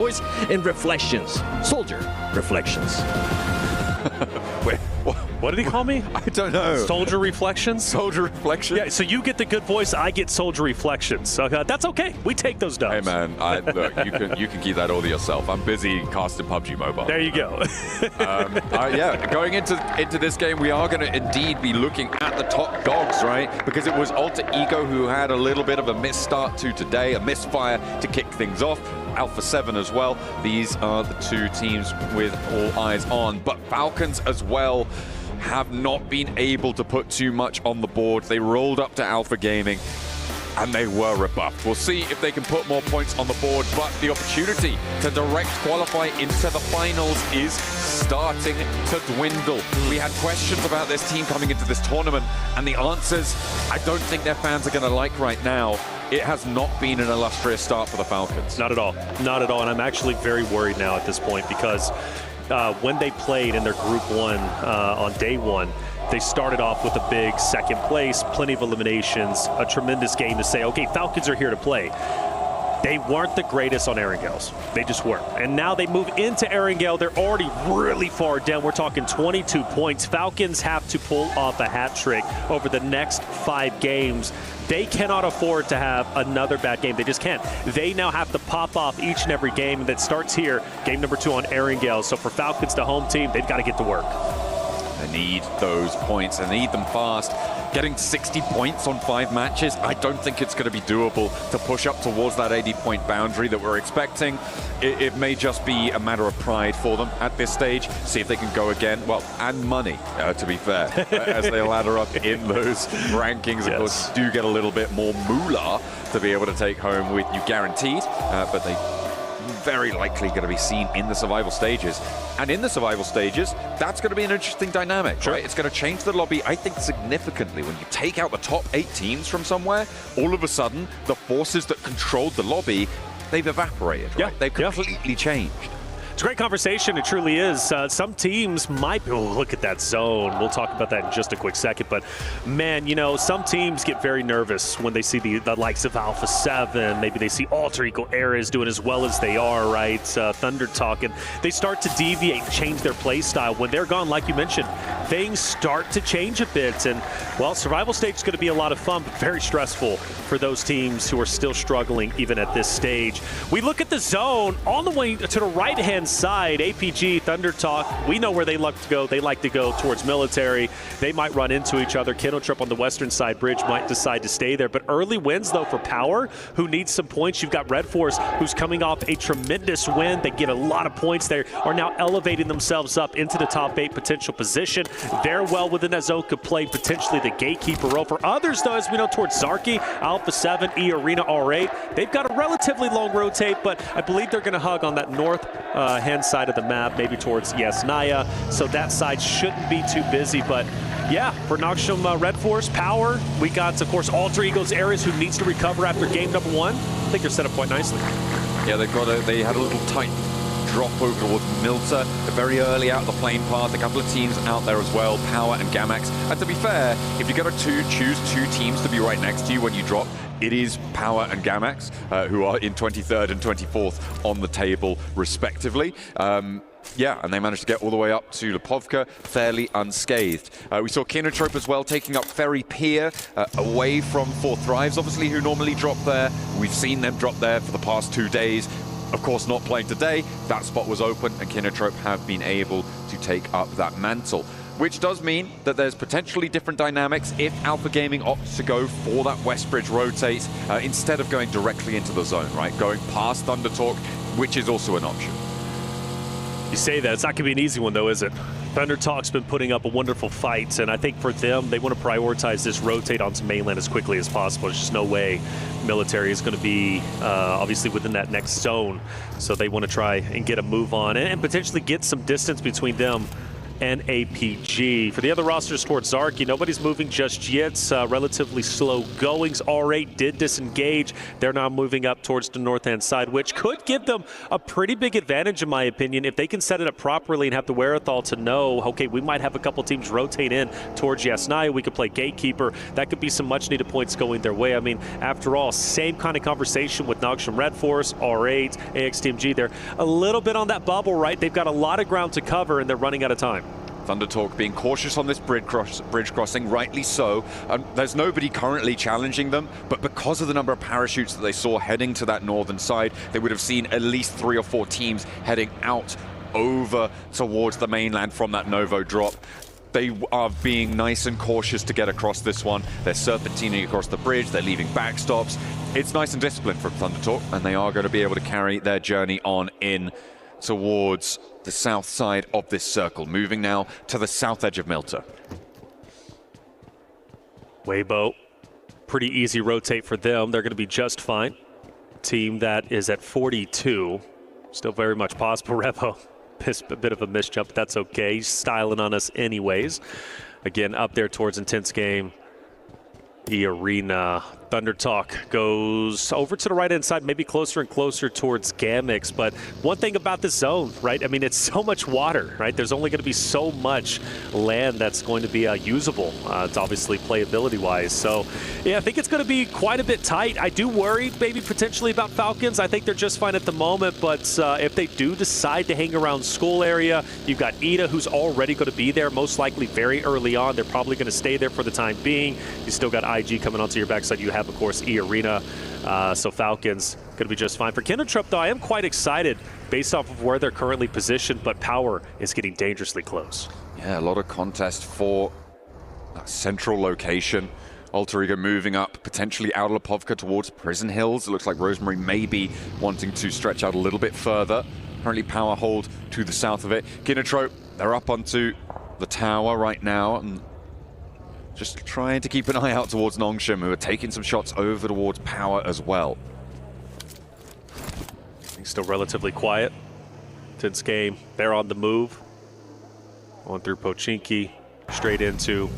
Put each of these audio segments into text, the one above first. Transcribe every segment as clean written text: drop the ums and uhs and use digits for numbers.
Boys and Reflections. Soldier Reflections. Wait, what did he call me? I don't know. Soldier Reflections? Soldier Reflections? Yeah, so you get the good voice, I get Soldier Reflections. So that's okay. We take those dubs. Hey man, look, you can keep that all to yourself. I'm busy casting PUBG Mobile. There you go. Yeah, going into this game, we are going to indeed be looking at the top dogs, right? Because it was Alter Ego who had a little bit of a misstart to today, a misfire to kick things off. Alpha 7 as well. These are the two teams with all eyes on. But Falcons as well have not been able to put too much on the board. They rolled up to Alpha Gaming and they were rebuffed. We'll see if they can put more points on the board, but the opportunity to direct qualify into the finals is starting to dwindle. We had questions about this team coming into this tournament, and the answers I don't think their fans are going to like right now. It has not been an illustrious start for the Falcons. Not at all. Not at all. And I'm actually very worried now at this point because when they played in their Group 1 on day 1, they started off with a big second place, plenty of eliminations, a tremendous game to say, okay, Falcons are here to play. They weren't the greatest on Erangels. They just weren't. And now they move into Erangel. They're already really far down. We're talking 22 points. Falcons have to pull off a hat trick over the next 5 games. They cannot afford to have another bad game. They just can't. They now have to pop off each and every game that starts here. Game number 2 on Erangel. So for Falcons, the home team, they've got to get to work. They need those points. They need them fast. Getting 60 points on 5 matches, I don't think it's going to be doable to push up towards that 80-point boundary that we're expecting. It may just be a matter of pride for them at this stage. See if they can go again. Well, and money, to be fair, as they ladder up in those rankings. Of course, do get a little bit more moolah to be able to take home with you guaranteed, but they very likely going to be seen in the survival stages. And in the survival stages, that's going to be an interesting dynamic, right? It's going to change the lobby, I think, significantly. When you take out the top 8 teams from somewhere, all of a sudden, the forces that controlled the lobby, they've evaporated, right? Yeah. They've completely changed. It's a great conversation. It truly is. Some teams might be, look at that zone. We'll talk about that in just a quick second. But, man, you know, some teams get very nervous when they see the likes of Alpha 7. Maybe they see Alter Ego Ares doing as well as they are, right? Thunder Talk. And they start to deviate, change their play style. When they're gone, like you mentioned, things start to change a bit. And, well, survival stage is going to be a lot of fun, but very stressful for those teams who are still struggling even at this stage. We look at the zone all the way to the right-hand side. APG, Thunder Talk, we know where they like to go. They like to go towards military. They might run into each other. Kindletrip on the western side bridge might decide to stay there. But early wins, though, for Power, who needs some points. You've got Red Force, who's coming off a tremendous win. They get a lot of points. They are now elevating themselves up into the top 8 potential position. They're well within that zone, could play potentially the gatekeeper role. For others, though, as we know, towards Zarky, Alpha 7, E Arena R8, they've got a relatively long rotate, but I believe they're going to hug on that north hand side of the map, maybe towards Naya. So that side shouldn't be too busy. But yeah, for Noxum Red Force, Power, we got, of course, Alter Ego's Ares, who needs to recover after game number 1. I think they're set up quite nicely. Yeah, they had a little tight drop over towards Milta very early out of the plane path. A couple of teams out there as well, Power and Gamax. And to be fair, if you're going to choose 2 teams to be right next to you when you drop, it is Power and Gamax, who are in 23rd and 24th on the table, respectively. Yeah, and they managed to get all the way up to Lipovka fairly unscathed. We saw Kindletrip as well taking up Ferry Pier away from 4 Thrives, obviously, who normally drop there. We've seen them drop there for the past 2 days. Of course, not playing today. That spot was open, and Kindletrip have been able to take up that mantle, which does mean that there's potentially different dynamics if Alpha Gaming opts to go for that West Bridge rotate instead of going directly into the zone, right? Going past Thunder Talk, which is also an option. You say that. It's not going to be an easy one, though, is it? Thunder Talk's been putting up a wonderful fight, and I think for them, they want to prioritize this rotate onto mainland as quickly as possible. There's just no way military is going to be obviously within that next zone. So they want to try and get a move on and potentially get some distance between them and APG. For the other rosters towards Zarky, nobody's moving just yet. Relatively slow goings. R8 did disengage. They're now moving up towards the north-hand side, which could give them a pretty big advantage, in my opinion, if they can set it up properly and have the wherewithal to know, okay, we might have a couple teams rotate in towards Yasnaya. We could play gatekeeper. That could be some much-needed points going their way. I mean, after all, same kind of conversation with Nogsham Red Force, R8, AXTMG. They're a little bit on that bubble, right? They've got a lot of ground to cover, and they're running out of time. Thundertalk being cautious on this bridge crossing, rightly so. There's nobody currently challenging them, but because of the number of parachutes that they saw heading to that northern side, they would have seen at least 3 or 4 teams heading out over towards the mainland from that Novo drop. They are being nice and cautious to get across this one. They're serpentining across the bridge, they're leaving backstops. It's nice and disciplined from Thundertalk, and they are going to be able to carry their journey on in towards the south side of this circle, moving now to the south edge of Milta. Weibo, pretty easy rotate for them. They're going to be just fine. Team that is at 42, still very much possible. Revo, a bit of a misjump, but that's okay. He's styling on us anyways. Again, up there towards intense game. The arena. Thundertalk goes over to the right-hand side, maybe closer and closer towards Gamix. But one thing about this zone, right? I mean, it's so much water, right? There's only going to be so much land that's going to be usable. It's obviously playability-wise. So, yeah, I think it's going to be quite a bit tight. I do worry maybe potentially about Falcons. I think they're just fine at the moment. But if they do decide to hang around school area, you've got Ida, who's already going to be there, most likely very early on. They're probably going to stay there for the time being. You still got IG coming onto your backside. You have, of course, E-Arena. So Falcons going to be just fine. For Kindletrup, though, I am quite excited based off of where they're currently positioned, but power is getting dangerously close. Yeah, a lot of contest for that central location. Alter Ego moving up, potentially out of Lipovka towards Prison Hills. It looks like Rosemary may be wanting to stretch out a little bit further. Currently power hold to the south of it. Kindletrup, they're up onto the tower right now, and just trying to keep an eye out towards Nongshim, who are taking some shots over towards power as well. He's still relatively quiet. Tense game. They're on the move. Going through Pochinki, straight into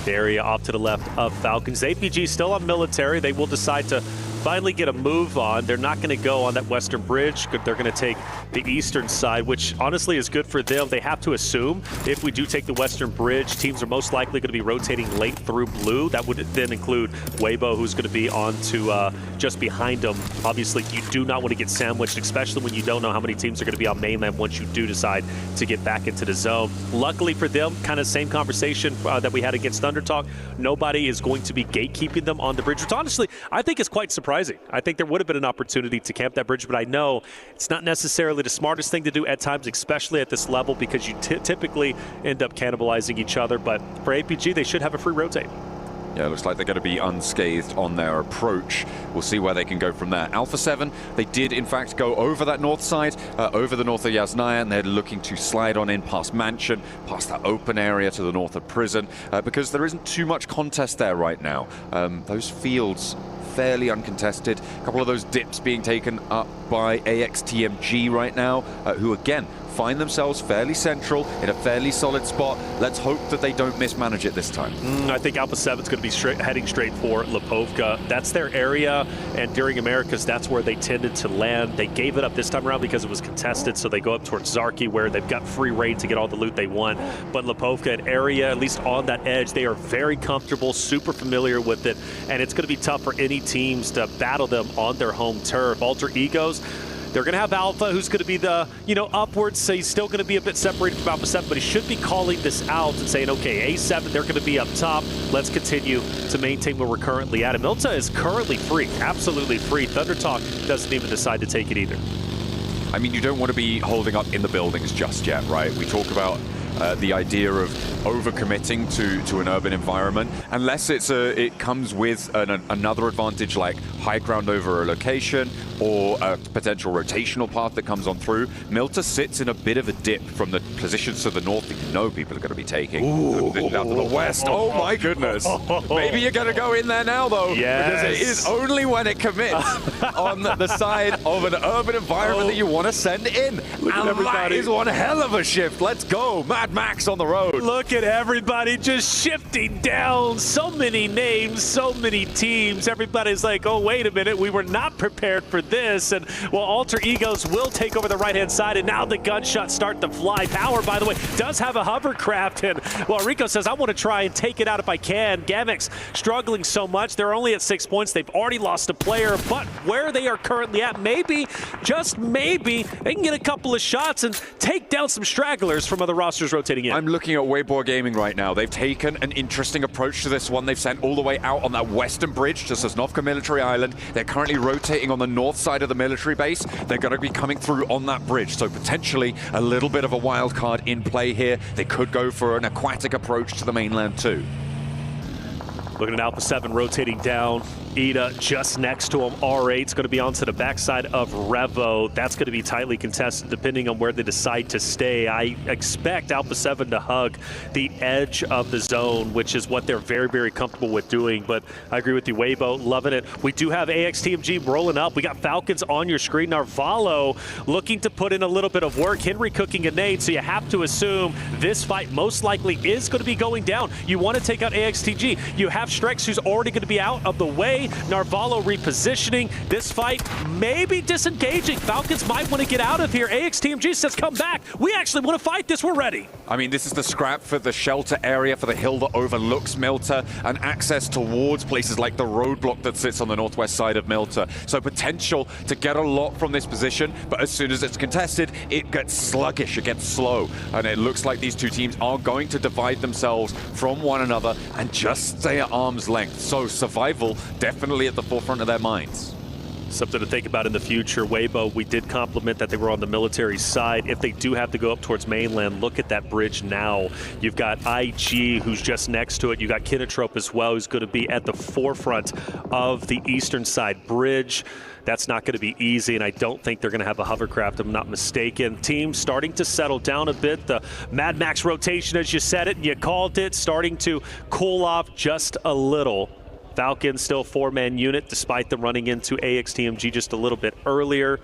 the area off to the left of Falcons. APG still on military. They will decide to finally get a move on. They're not going to go on that western bridge. They're going to take the eastern side, which honestly is good for them. They have to assume if we do take the western bridge, teams are most likely going to be rotating late through blue. That would then include Weibo, who's going to be on to just behind them. Obviously, you do not want to get sandwiched, especially when you don't know how many teams are going to be on mainland once you do decide to get back into the zone. Luckily for them, kind of same conversation that we had against Thundertalk. Nobody is going to be gatekeeping them on the bridge, which honestly, I think is quite surprising. I think there would have been an opportunity to camp that bridge, but I know it's not necessarily the smartest thing to do at times, especially at this level, because you typically end up cannibalizing each other. But for APG, they should have a free rotate. Yeah, it looks like they're going to be unscathed on their approach. We'll see where they can go from there. Alpha 7, they did in fact go over that north side, over the north of Yasnaya, and they're looking to slide on in past Mansion, past that open area to the north of Prison, because there isn't too much contest there right now. Those fields fairly uncontested. A couple of those dips being taken up by AXTMG right now, who again find themselves fairly central in a fairly solid spot. Let's hope that they don't mismanage it this time. I think Alpha 7's going to be heading straight for Lipovka. That's their area, and during Americas, that's where they tended to land. They gave it up this time around because it was contested, so they go up towards Zarky, where they've got free reign to get all the loot they want. But Lipovka, an area, at least on that edge, they are very comfortable, super familiar with it, and it's going to be tough for any teams to battle them on their home turf. Alter Egos, they're going to have Alpha, who's going to be the, upwards, so he's still going to be a bit separated from Alpha 7, but he should be calling this out and saying, okay, A7, they're going to be up top. Let's continue to maintain where we're currently at. And Milta is currently free, absolutely free. Thundertalk doesn't even decide to take it either. I mean, you don't want to be holding up in the buildings just yet, right? We talk about the idea of overcommitting to an urban environment, unless it comes with another advantage like high ground over a location or a potential rotational path that comes on through. Milta sits in a bit of a dip from the positions to the north that you know people are going to be taking. Out to the west. Oh my goodness. Maybe you're going to go in there now though. Yes. Because it is only when it commits on the side of an urban environment that you want to send in. Look at everybody. That is one hell of a shift. Let's go. Mad Max on the road. Look at everybody just shifting down. So many names, so many teams. Everybody's like, oh, wait a minute. We were not prepared for this. And, well, Alter Egos will take over the right-hand side. And now the gunshots start to fly. Power, by the way, does have a hovercraft. And, well, Rico says, I want to try and take it out if I can. Gamex struggling so much. They're only at 6 points. They've already lost a player. But where they are currently at, maybe, just maybe, they can get a couple of shots and take down some stragglers from other rosters rotating in. I'm looking at Weibo Gaming right now. They've taken an interesting approach to this one. They've sent all the way out on that western bridge to Sosnovka Military Island. They're currently rotating on the north side of the military base. They're going to be coming through on that bridge, so potentially a little bit of a wild card in play here. They could go for an aquatic approach to the mainland too. Looking at Alpha 7 rotating down. Ida just next to him. R8's going to be onto the backside of Revo. That's going to be tightly contested depending on where they decide to stay. I expect Alpha 7 to hug the edge of the zone, which is what they're very, very comfortable with doing. But I agree with you, Weibo, loving it. We do have AXTMG rolling up. We got Falcons on your screen. Narvalo looking to put in a little bit of work. Henry cooking a nade, so you have to assume this fight most likely is going to be going down. You want to take out AXTG. You have Strex, who's already going to be out of the way. Narvalo repositioning. This fight maybe disengaging. Falcons might want to get out of here. AXTMG says, come back. We actually want to fight this. We're ready. I mean, this is the scrap for the shelter area for the hill that overlooks Milta and access towards places like the roadblock that sits on the northwest side of Milta. So potential to get a lot from this position, but as soon as it's contested, it gets sluggish, it gets slow. And it looks like these two teams are going to divide themselves from one another and just stay at arm's length. So survival definitely at the forefront of their minds. Something to think about in the future. Weibo, we did compliment that they were on the military side. If they do have to go up towards mainland, look at that bridge now. You've got IG, who's just next to it. You got Kinotrope as well, who's going to be at the forefront of the eastern side bridge. That's not going to be easy, and I don't think they're going to have a hovercraft, if I'm not mistaken. Team starting to settle down a bit. The Mad Max rotation, as you said it, and you called it, starting to cool off just a little. Falcons still 4-man unit, despite them running into AXTMG just a little bit earlier.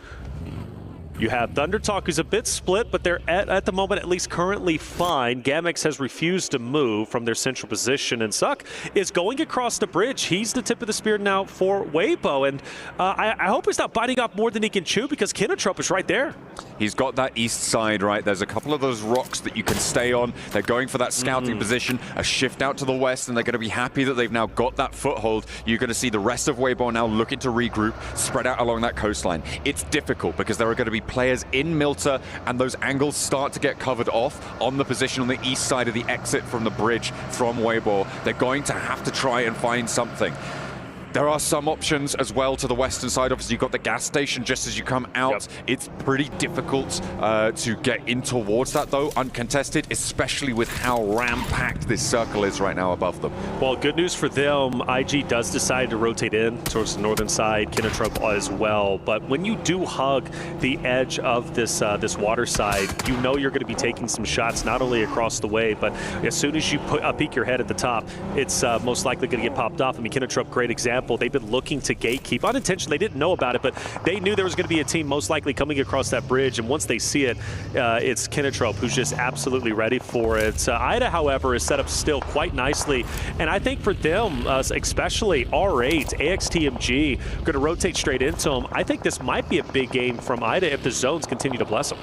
You have ThunderTalk, who's a bit split, but they're at the moment at least currently fine. Gamex has refused to move from their central position, and Suck is going across the bridge. He's the tip of the spear now for Weibo, and I hope he's not biting off more than he can chew, because Kinotrope is right there. He's got that east side, right? There's a couple of those rocks that you can stay on. They're going for that scouting position, a shift out to the west, and they're going to be happy that they've now got that foothold. You're going to see the rest of Weibo now looking to regroup, spread out along that coastline. It's difficult because there are going to be players in Milta, and those angles start to get covered off on the position on the east side of the exit from the bridge from Weibo. They're going to have to try and find something. There are some options as well to the western side. Obviously, you've got the gas station just as you come out. Yep. It's pretty difficult to get in towards that, though, uncontested, especially with how ram-packed this circle is right now above them. Well, good news for them. IG does decide to rotate in towards the northern side, Kinotrope as well. But when you do hug the edge of this this water side, you know you're going to be taking some shots, not only across the way, but as soon as you peek your head at the top, it's most likely going to get popped off. I mean, Kinotrope, great example. They've been looking to gatekeep. Unintentionally, they didn't know about it, but they knew there was going to be a team most likely coming across that bridge, and once they see it, it's Kinotrope who's just absolutely ready for it. Ida, however, is set up still quite nicely, and I think for them, especially R8, AXTMG, going to rotate straight into them. I think this might be a big game from Ida if the zones continue to bless them.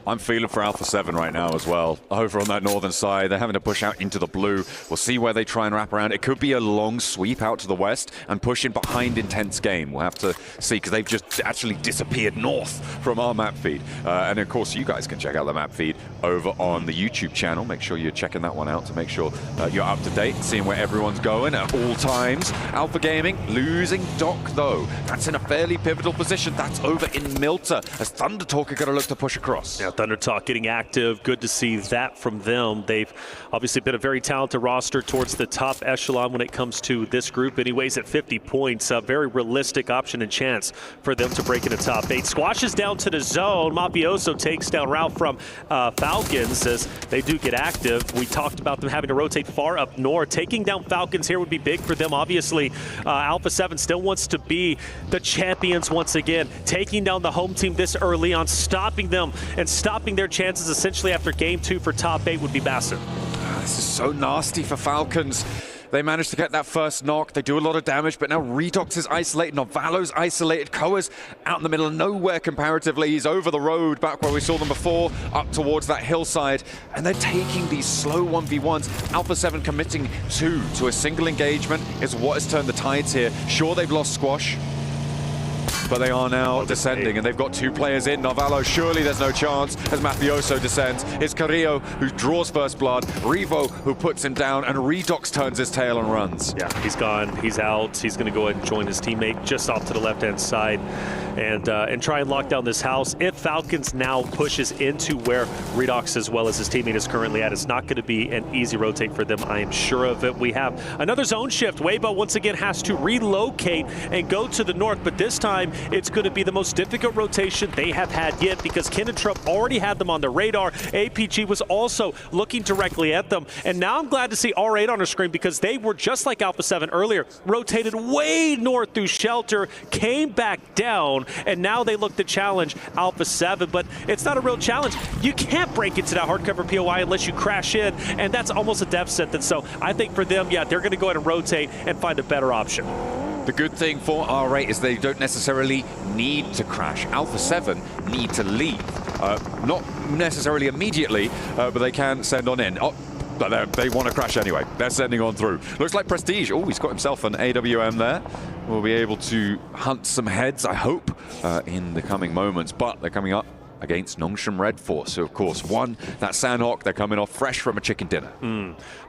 I'm feeling for Alpha 7 right now as well. Over on that northern side, they're having to push out into the blue. We'll see where they try and wrap around. It could be a long sweep out to the west and push in behind Intense Game. We'll have to see, because they've just actually disappeared north from our map feed. And of course, you guys can check out the map feed over on the YouTube channel. Make sure you're checking that one out to make sure you're up to date, seeing where everyone's going at all times. Alpha Gaming losing Doc, though. That's in a fairly pivotal position. That's over in Milta, as ThunderTalk are going to look to push across. Yeah, ThunderTalk getting active. Good to see that from them. They've obviously been a very talented roster towards the top echelon when it comes to this group. Anyways, at 50 points, a very realistic option and chance for them to break into top 8. Squashes down to the zone. Mafioso takes down Ralph from Falcons as they do get active. We talked about them having to rotate far up north. Taking down Falcons here would be big for them. Obviously, Alpha 7 still wants to be the champions once again. Taking down the home team this early on, stopping them and stopping their chances essentially after game 2 for top 8 would be massive. This is so nasty for Falcons. They managed to get that first knock. They do a lot of damage, but now Redox is isolated. Novalo's isolated. Koa's out in the middle of nowhere comparatively. He's over the road, back where we saw them before, up towards that hillside. And they're taking these slow 1v1s. Alpha 7 committing 2 to a single engagement is what has turned the tides here. Sure, they've lost Squash, but they are now descending, and they've got 2 players in. Novalo, surely there's no chance as Mafioso descends. It's Carrillo who draws first blood, Revo who puts him down, and Redox turns his tail and runs. Yeah, he's gone, he's out. He's gonna go ahead and join his teammate just off to the left-hand side and try and lock down this house. If Falcons now pushes into where Redox as well as his teammate is currently at, it's not gonna be an easy rotate for them, I am sure of it. We have another zone shift. Weibo once again has to relocate and go to the north, but this time it's going to be the most difficult rotation they have had yet because Kennetrop already had them on the radar. APG was also looking directly at them. And now I'm glad to see R8 on the screen because they were just like Alpha 7 earlier, rotated way north through shelter, came back down, and now they look to challenge Alpha 7. But it's not a real challenge. You can't break into that hardcover POI unless you crash in, and that's almost a death sentence. So I think for them, yeah, they're going to go ahead and rotate and find a better option. The good thing for R8 is they don't necessarily need to crash. Alpha 7 need to leave. Not necessarily immediately, but they can send on in. Oh, but they want to crash anyway. They're sending on through. Looks like Prestige. Oh, he's got himself an AWM there. We'll be able to hunt some heads, I hope, in the coming moments. But they're coming up against Nongshim Red Force, who of course won that Sandhawk. They're coming off fresh from a chicken dinner.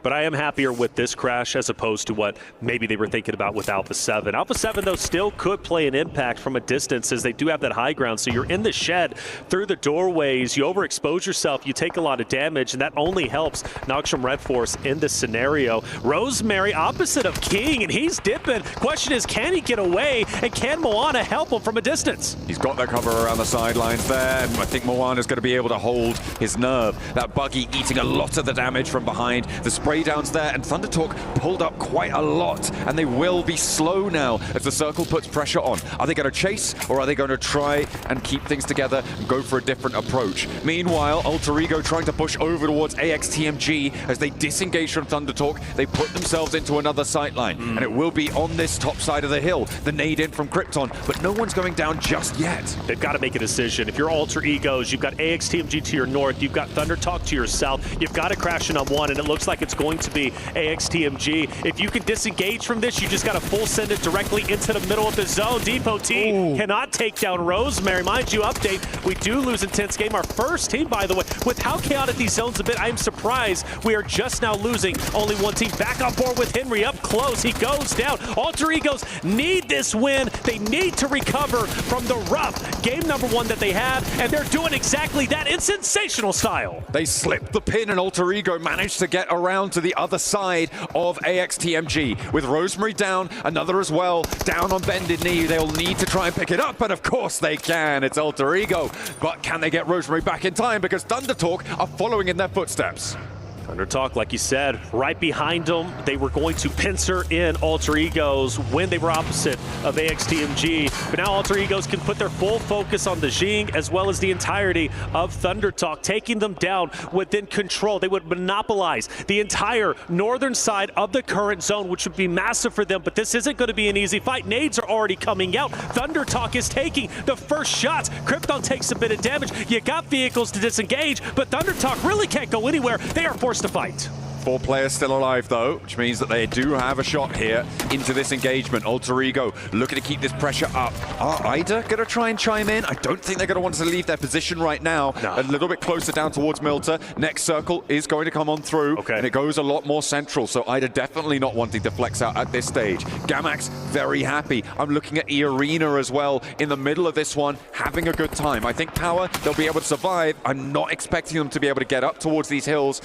But I am happier with this crash as opposed to what maybe they were thinking about with Alpha 7. Alpha 7, though, still could play an impact from a distance as they do have that high ground. So you're in the shed, through the doorways, you overexpose yourself, you take a lot of damage, and that only helps Nongshim Red Force in this scenario. Rosemary opposite of King, and he's dipping. Question is, can he get away, and can Moana help him from a distance? He's got that cover around the sidelines there. I think Moana's going to be able to hold his nerve. That buggy eating a lot of the damage from behind. The spray downs there, and Thunder Talk pulled up quite a lot, and they will be slow now as the circle puts pressure on. Are they going to chase, or are they going to try and keep things together and go for a different approach? Meanwhile, Alter Ego trying to push over towards AXTMG as they disengage from Thunder Talk. They put themselves into another sightline, and it will be on this top side of the hill. The nade in from Krypton, but no one's going down just yet. They've got to make a decision. If you're Alter Egos, you've got AXTMG to your north, you've got Thunder Talk to your south, you've got to crash in on one, and it looks like it's going to be AXTMG. If you can disengage from this, you just got to full send it directly into the middle of the zone. Depot T cannot take down Rosemary. Mind you, update, we do lose intense game. Our first team, by the way, with how chaotic these zones have been, I am surprised we are just now losing only one team. Back on board with Henry up close. He goes down. Alter Egos need this win. They need to recover from the rough game number 1 that they have, and they're doing exactly that in sensational style. They slipped the pin, and Alter Ego managed to get around to the other side of AXTMG. With Rosemary down, another as well, down on bended knee. They'll need to try and pick it up, but of course they can. It's Alter Ego. But can they get Rosemary back in time? Because Thunder Talk are following in their footsteps. Thunder Talk, like you said, right behind them. They were going to pincer in Alter Egos when they were opposite of AXTMG. But now Alter Egos can put their full focus on the Jing as well as the entirety of Thunder Talk, taking them down within control. They would monopolize the entire northern side of the current zone, which would be massive for them. But this isn't going to be an easy fight. Nades are already coming out. Thunder Talk is taking the first shots. Krypton takes a bit of damage. You got vehicles to disengage, but Thunder Talk really can't go anywhere. They are forced to fight. 4 players still alive though, which means that they do have a shot here into this engagement. Alter Ego looking to keep this pressure up. Are Ida going to try and chime in? I don't think they're going to want to leave their position right now. No. A little bit closer down towards Milta. Next circle is going to come on through, and it goes a lot more central. So Ida definitely not wanting to flex out at this stage. Gamax very happy. I'm looking at E-Arena as well in the middle of this one, having a good time. I think Power, they'll be able to survive. I'm not expecting them to be able to get up towards these hills.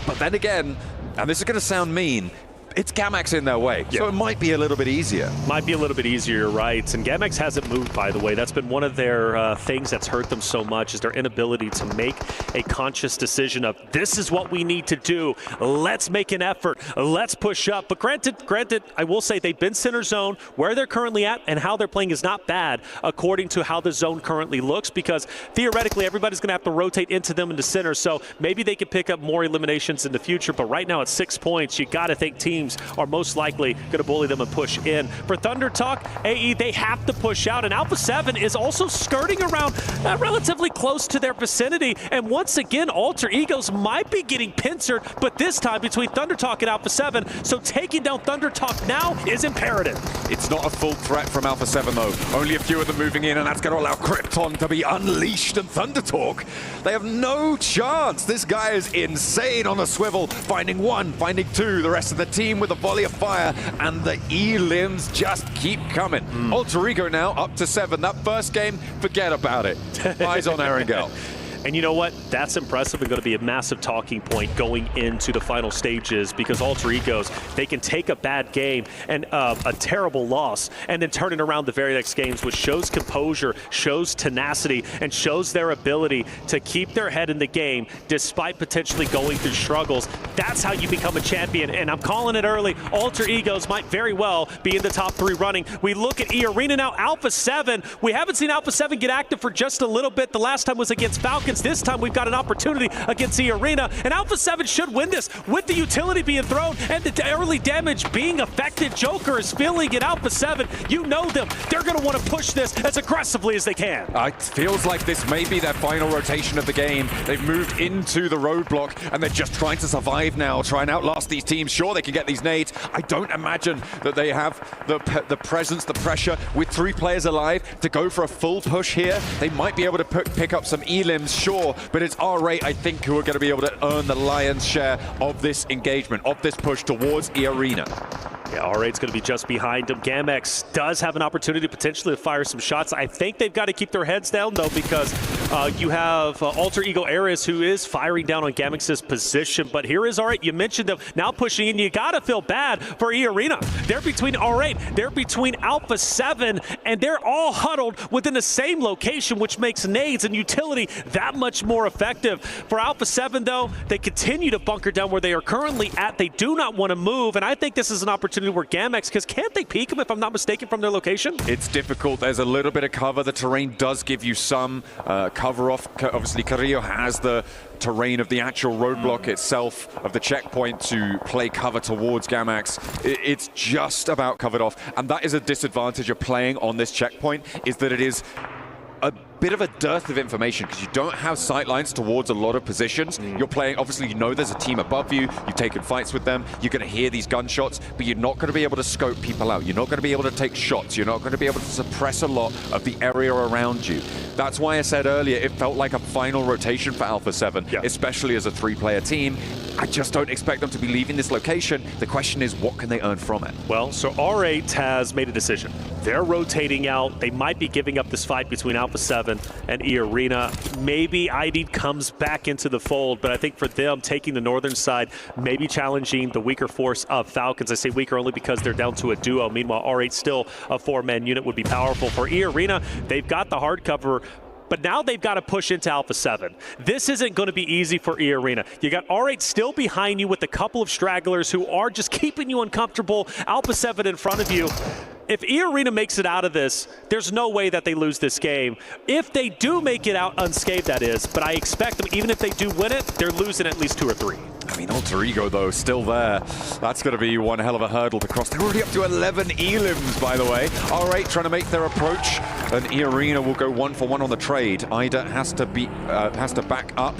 But then again, and this is going to sound mean, it's Gamax in their way. So it might be a little bit easier. Might be a little bit easier, right? And Gamax hasn't moved, by the way. That's been one of their things that's hurt them so much, is their inability to make a conscious decision of, this is what we need to do. Let's make an effort. Let's push up. But granted, I will say they've been center zone. Where they're currently at and how they're playing is not bad according to how the zone currently looks, because theoretically everybody's going to have to rotate into them into center. So maybe they could pick up more eliminations in the future. But right now at 6 points, you got to think teams are most likely going to bully them and push in. For Thunder Talk, AE, they have to push out, and Alpha 7 is also skirting around relatively close to their vicinity, and once again Alter Egos might be getting pincered, but this time between Thunder Talk and Alpha 7, so taking down Thunder Talk now is imperative. It's not a full threat from Alpha 7 though, only a few of them moving in, and that's going to allow Krypton to be unleashed, and Thunder Talk, they have no chance. This guy is insane on a swivel, finding one, finding two, the rest of the team with a volley of fire, and the E-limbs just keep coming. Alter Ego now up to 7. That first game, forget about it. Eyes on Erangel. And you know what? That's impressive and going to be a massive talking point going into the final stages, because Alter Egos, they can take a bad game and a terrible loss and then turn it around the very next games, which shows composure, shows tenacity, and shows their ability to keep their head in the game despite potentially going through struggles. That's how you become a champion, and I'm calling it early. Alter Egos might very well be in the top 3 running. We look at E-Arena now, Alpha 7. We haven't seen Alpha 7 get active for just a little bit. The last time was against Falcons. This time we've got an opportunity against E-Arena, and Alpha 7 should win this with the utility being thrown and the early damage being affected. Joker is feeling it. Alpha 7, you know them. They're going to want to push this as aggressively as they can. It feels like this may be their final rotation of the game. They've moved into the roadblock, and they're just trying to survive now, try and outlast these teams. Sure, they can get these nades. I don't imagine that they have the presence, the pressure, with 3 players alive to go for a full push here. They might be able to pick up some E-limbs, sure, but it's R8, I think, who are going to be able to earn the lion's share of this engagement, of this push towards E-Arena. Yeah, R8's going to be just behind him. Gamex does have an opportunity potentially to fire some shots. I think they've got to keep their heads down, though, because you have Alter Ego Ares, who is firing down on Gamex's position. But here is R8. You mentioned them now pushing in. You got to feel bad for E-Arena. They're between R8, they're between Alpha 7, and they're all huddled within the same location, which makes nades and utility that much more effective. For Alpha 7, though, they continue to bunker down where they are currently at. They do not want to move, and I think this is an opportunity where Gamex, because can't they peek them, if I'm not mistaken, from their location? It's difficult. There's a little bit of cover. The terrain does give you some cover off. Obviously, Carrillo has the terrain of the actual roadblock itself, of the checkpoint, to play cover towards Gamax. It's just about covered off, and that is a disadvantage of playing on this checkpoint, is that it is a bit of a dearth of information, because you don't have sight lines towards a lot of positions. You're playing, obviously, you know there's a team above you, you've taken fights with them, you're going to hear these gunshots, but you're not going to be able to scope people out. You're not going to be able to take shots. You're not going to be able to suppress a lot of the area around you. That's why I said earlier, it felt like a final rotation for Alpha 7, especially as a 3-player team. I just don't expect them to be leaving this location. The question is, what can they earn from it? Well, so R8 has made a decision. They're rotating out. They might be giving up this fight between Alpha 7 and E-Arena. Maybe ID comes back into the fold, but I think for them, taking the northern side, maybe challenging the weaker force of Falcons. I say weaker only because they're down to a duo. Meanwhile, R8 still a 4-man unit would be powerful. For E-Arena, they've got the hard cover, but now they've got to push into Alpha 7. This isn't going to be easy for E-Arena. You got R8 still behind you with a couple of stragglers who are just keeping you uncomfortable. Alpha 7 in front of you. If E-Arena makes it out of this, there's no way that they lose this game. If they do make it out unscathed, that is, but I expect them, even if they do win it, they're losing at least 2 or 3. I mean, Alter Ego, though, still there. That's going to be one hell of a hurdle to cross. They're already up to 11 E-limbs, by the way. R8 trying to make their approach, and E-Arena will go 1-for-1 on the trade. Ida has to back up.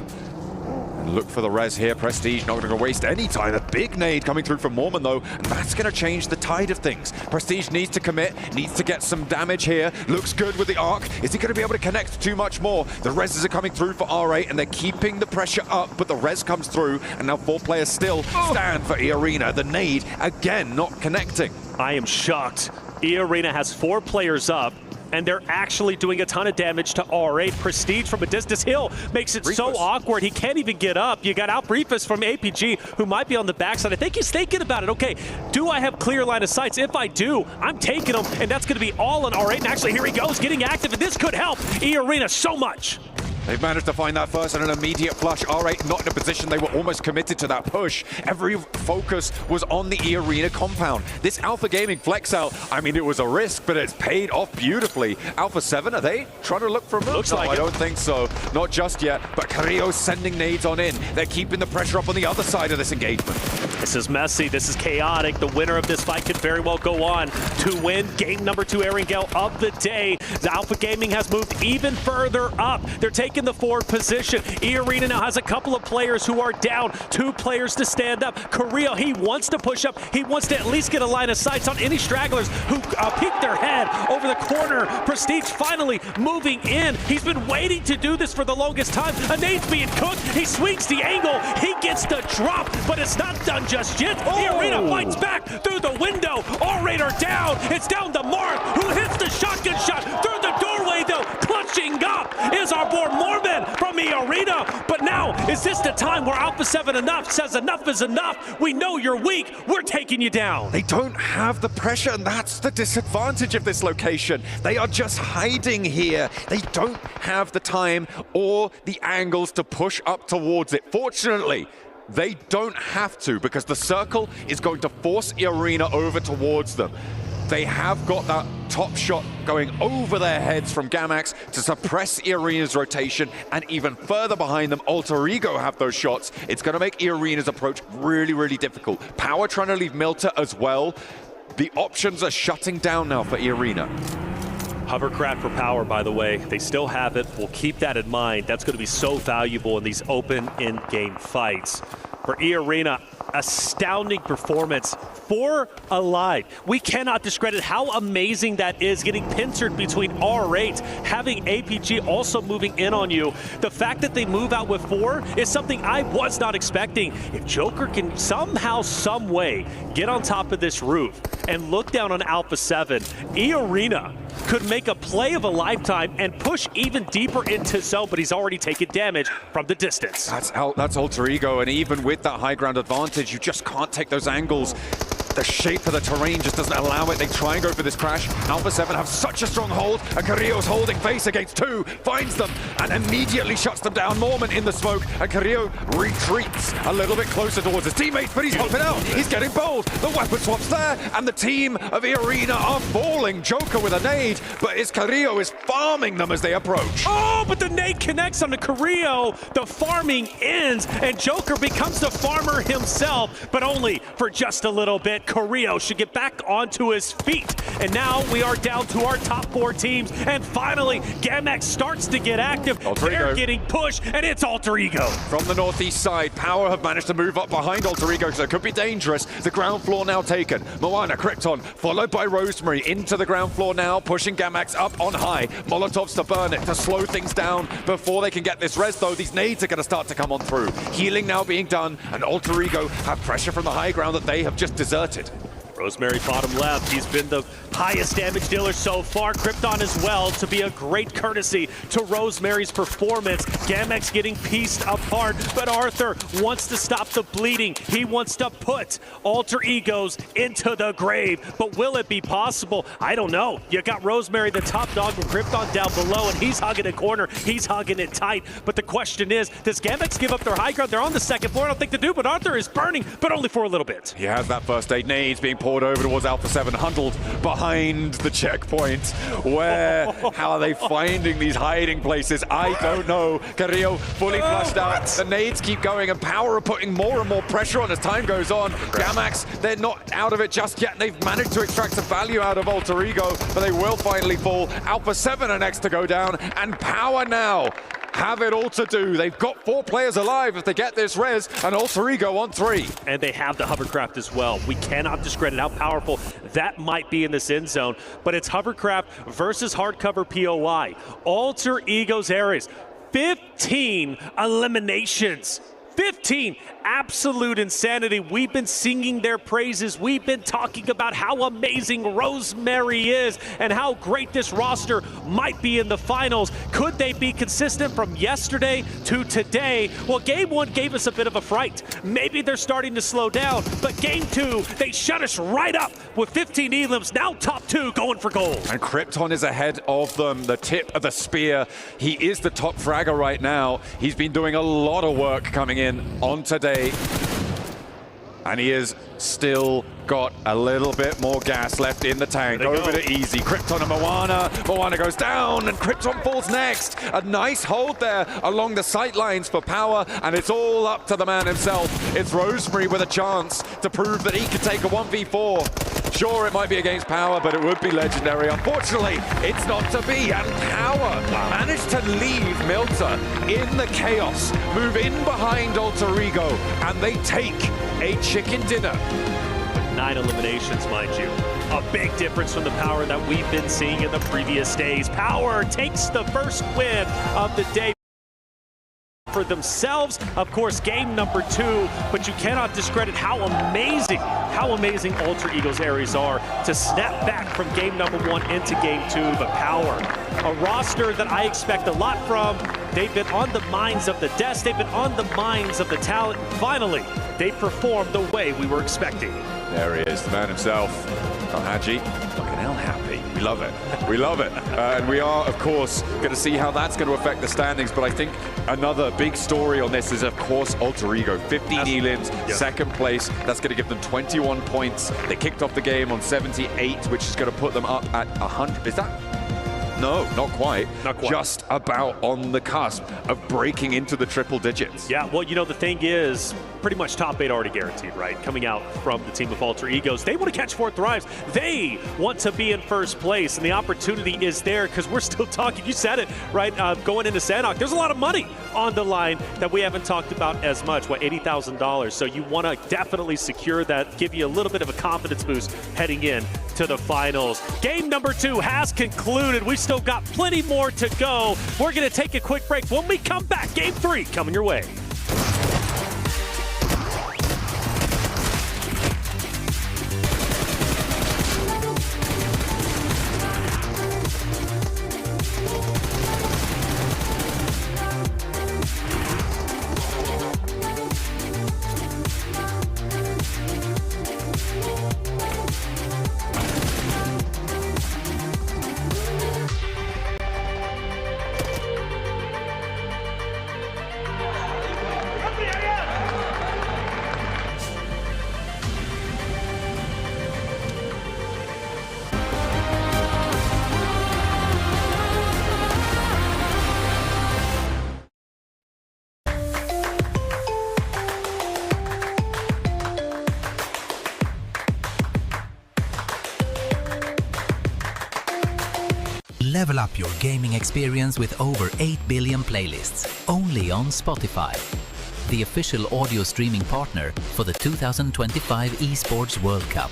Look for the res here. Prestige not going to waste any time. A big nade coming through from Mormon, though, and that's going to change the tide of things. Prestige needs to commit, needs to get some damage here. Looks good with the arc. Is he going to be able to connect too much more? The reses are coming through for R8, and they're keeping the pressure up, but the res comes through, and now 4 players still stand for E-Arena. The nade, again, not connecting. I am shocked. E-Arena has 4 players up. and they're actually doing a ton of damage to R8. Prestige from a distance. Hill makes it so awkward. He can't even get up. You got out Briefus from APG, who might be on the backside. I think he's thinking about it. Okay, do I have clear line of sights? If I do, I'm taking him, and that's going to be all on R8. And actually, here he goes, getting active, and this could help E-Arena so much. They've managed to find that first and an immediate flush. R8 not in a position. They were almost committed to that push. Every focus was on the E-Arena compound. This Alpha Gaming flex out, I mean, it was a risk, but it's paid off beautifully. Alpha 7, are they trying to look for a move? Looks no, like I don't think so. Not just yet, but Carrillo's sending nades on in. They're keeping the pressure up on the other side of this engagement. This is messy. This is chaotic. The winner of this fight could very well go on to win game number 2 Airing Gale of the day. The Alpha Gaming has moved even further up. They're taking the forward position. E-Arena now has a couple of players who are down. 2 players to stand up. Carrillo, he wants to push up. He wants to at least get a line of sight on any stragglers who peek their head over the corner. Prestige finally moving in. He's been waiting to do this for the longest time. A nade's being cooked. He swings the angle. He gets the drop, but it's not done just yet. E-Arena fights back through the window. R8 are down. It's down to Mark, who hits the shotgun shot through the doorway, though. Clutching up is our boy Mormon from E-Arena. But now, is this the time where Alpha 7 says enough is enough? We know you're weak. We're taking you down. They don't have the pressure, and that's the disadvantage of this location. They are just hiding here. They don't have the time or the angles to push up towards it. Fortunately, they don't have to, because the circle is going to force E-Arena over towards them. They have got that top shot going over their heads from Gamax to suppress E-Arena's rotation, and even further behind them, Alter Ego have those shots. It's going to make E-Arena's approach really, really difficult. Power trying to leave Milta as well. The options are shutting down now for E-Arena. Hovercraft for Power, by the way. They still have it. We'll keep that in mind. That's going to be so valuable in these open in-game fights. For E-Arena, astounding performance. 4 alive. We cannot discredit how amazing that is, getting pincered between R8, having APG also moving in on you. The fact that they move out with 4 is something I was not expecting. If Joker can somehow, some way, get on top of this roof and look down on Alpha 7, E-Arena could make a play of a lifetime and push even deeper into zone, but he's already taken damage from the distance. That's Alter Ego, and even with that high ground advantage, you just can't take those angles. The shape of the terrain just doesn't allow it. They try and go for this crash. Alpha 7 have such a strong hold, and Carrillo's holding face against 2, finds them, and immediately shuts them down. Mormon in the smoke, and Carrillo retreats a little bit closer towards his teammates, but he's hopping out. He's getting bold. The weapon swap's there, and the team of E-Arena are falling. Joker with a nade, but Carrillo is farming them as they approach. Oh, but the nade connects on the Carrillo. The farming ends, and Joker becomes the farmer himself, but only for just a little bit. Carrillo should get back onto his feet. And now we are down to our top 4 teams. And finally, Gamax starts to get active. They're getting pushed, and it's Alter Ego. From the northeast side, Power have managed to move up behind Alter Ego, so it could be dangerous. The ground floor now taken. Moana, Krypton, followed by Rosemary into the ground floor now, pushing Gamax up on high. Molotovs to burn it, to slow things down before they can get this res, though. These nades are going to start to come on through. Healing now being done, and Alter Ego have pressure from the high ground that they have just deserted. Rosemary bottom left. He's been the highest damage dealer so far. Krypton as well, to be a great courtesy to Rosemary's performance. Gamax getting pieced apart, but Arthur wants to stop the bleeding. He wants to put Alter Egos into the grave. But will it be possible? I don't know. You got Rosemary, the top dog, from Krypton down below, and he's hugging a corner. He's hugging it tight. But the question is, does Gamax give up their high ground? They're on the second floor. I don't think they do, but Arthur is burning, but only for a little bit. He has that first aid. Nades being poured over towards Alpha 7, huddled behind the checkpoint. How are they finding these hiding places? I don't know. Carrillo fully flushed out. The nades keep going, and Power are putting more and more pressure on as time goes on. Gamax, they're not out of it just yet. They've managed to extract some value out of Alter Ego, but they will finally fall. Alpha 7 are next to go down, and Power now have it all to do. They've got 4 players alive if they get this res, and Alter Ego on 3. And they have the hovercraft as well. We cannot discredit how powerful that might be in this end zone, but it's hovercraft versus hardcover POI. Alter Ego's areas, 15 eliminations. 15 absolute insanity. We've been singing their praises. We've been talking about how amazing Rosemary is and how great this roster might be in the finals. Could they be consistent from yesterday to today? Well, game one gave us a bit of a fright. Maybe they're starting to slow down, but game two, they shut us right up with 15 elims, now top 2 going for gold. And Krypton is ahead of them, the tip of the spear. He is the top fragger right now. He's been doing a lot of work coming in on today. And he has still got a little bit more gas left in the tank. Over to Easy. Krypton and Moana. Moana goes down and Krypton falls next. A nice hold there along the sight lines for Power, and it's all up to the man himself. It's Rosemary with a chance to prove that he can take a 1v4. Sure, it might be against Power, but it would be legendary. Unfortunately, it's not to be, and Power managed to leave Milter in the chaos, move in behind Alter Ego, and they take a chicken dinner. 9 eliminations, mind you. A big difference from the Power that we've been seeing in the previous days. Power takes the first win of the day for themselves. Of course, game number 2, but you cannot discredit how amazing Alter Ego's Ares are to snap back from game number 1 into game 2. But Power, a roster that I expect a lot from. They've been on the minds of the desk, they've been on the minds of the talent. Finally, they performed the way we were expecting. There he is, the man himself. Haji, looking hell happy. We love it. We love it. And we are, of course, going to see how that's going to affect the standings. But I think another big story on this is, of course, Alter Ego. 15 elims, second place. That's going to give them 21 points. They kicked off the game on 78, which is going to put them up at 100. Is that? No, not quite. Not quite. Just about on the cusp of breaking into the triple digits. Yeah, well, you know, the thing is, pretty much top 8 already guaranteed, right? Coming out from the team of Alter Egos. They want to catch 4th Thrives. They want to be in first place, and the opportunity is there because we're still talking. You said it, right? Going into Sanhok, there's a lot of money on the line that we haven't talked about as much. What, $80,000? So you want to definitely secure that, give you a little bit of a confidence boost heading in to the finals. Game number 2 has concluded. We still got plenty more to go. We're going to take a quick break. When we come back, game 3 coming your way. Level up your gaming experience with over 8 billion playlists, only on Spotify, the official audio streaming partner for the 2025 Esports World Cup.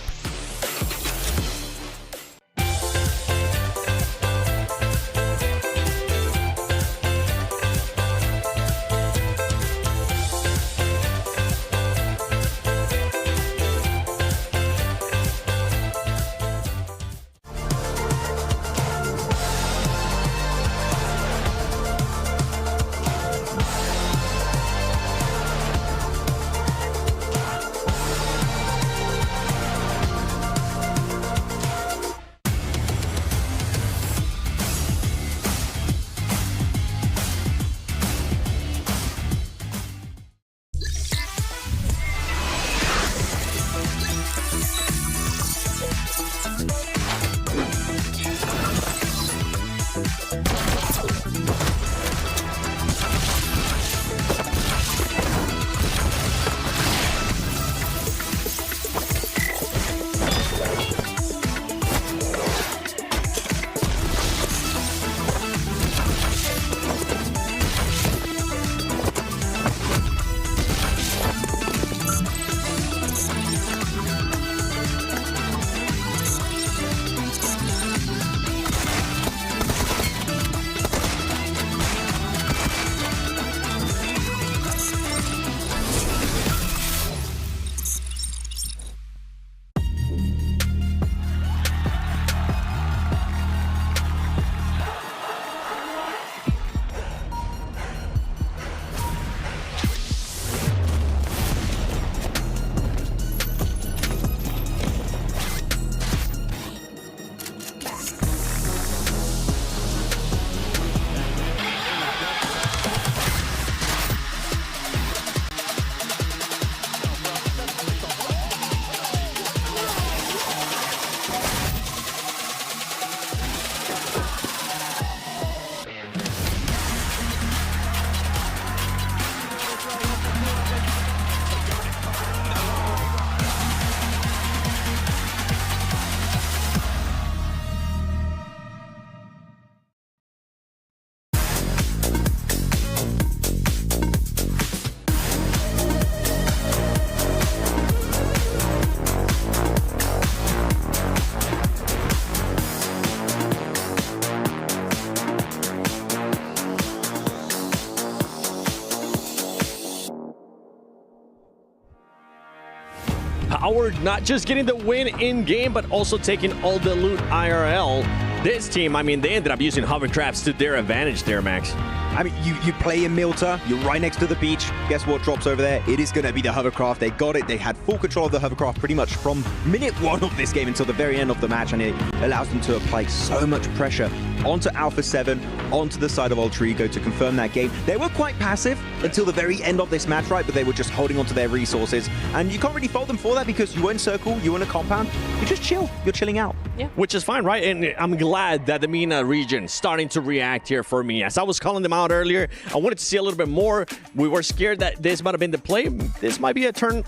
Howard not just getting the win in game, but also taking all the loot IRL. This team, I mean, they ended up using hovercrafts to their advantage there, Max. I mean, you play in Milta, you're right next to the beach. Guess what drops over there? It is going to be the hovercraft. They got it. They had full control of the hovercraft pretty much from minute 1 of this game until the very end of the match, and it allows them to apply so much pressure onto Alpha 7, onto the side of Alter Ego to confirm that game. They were quite passive until the very end of this match, right? But they were just holding onto their resources, and you can't really fault them for that because you were in circle, you were in a compound. You just chill. You're chilling out. Yeah. Which is fine, right? And I'm glad that the MENA region starting to react here for me. As I was calling them out earlier, I wanted to see a little bit more. We were scared that this might have been the play. This might be a turnaround.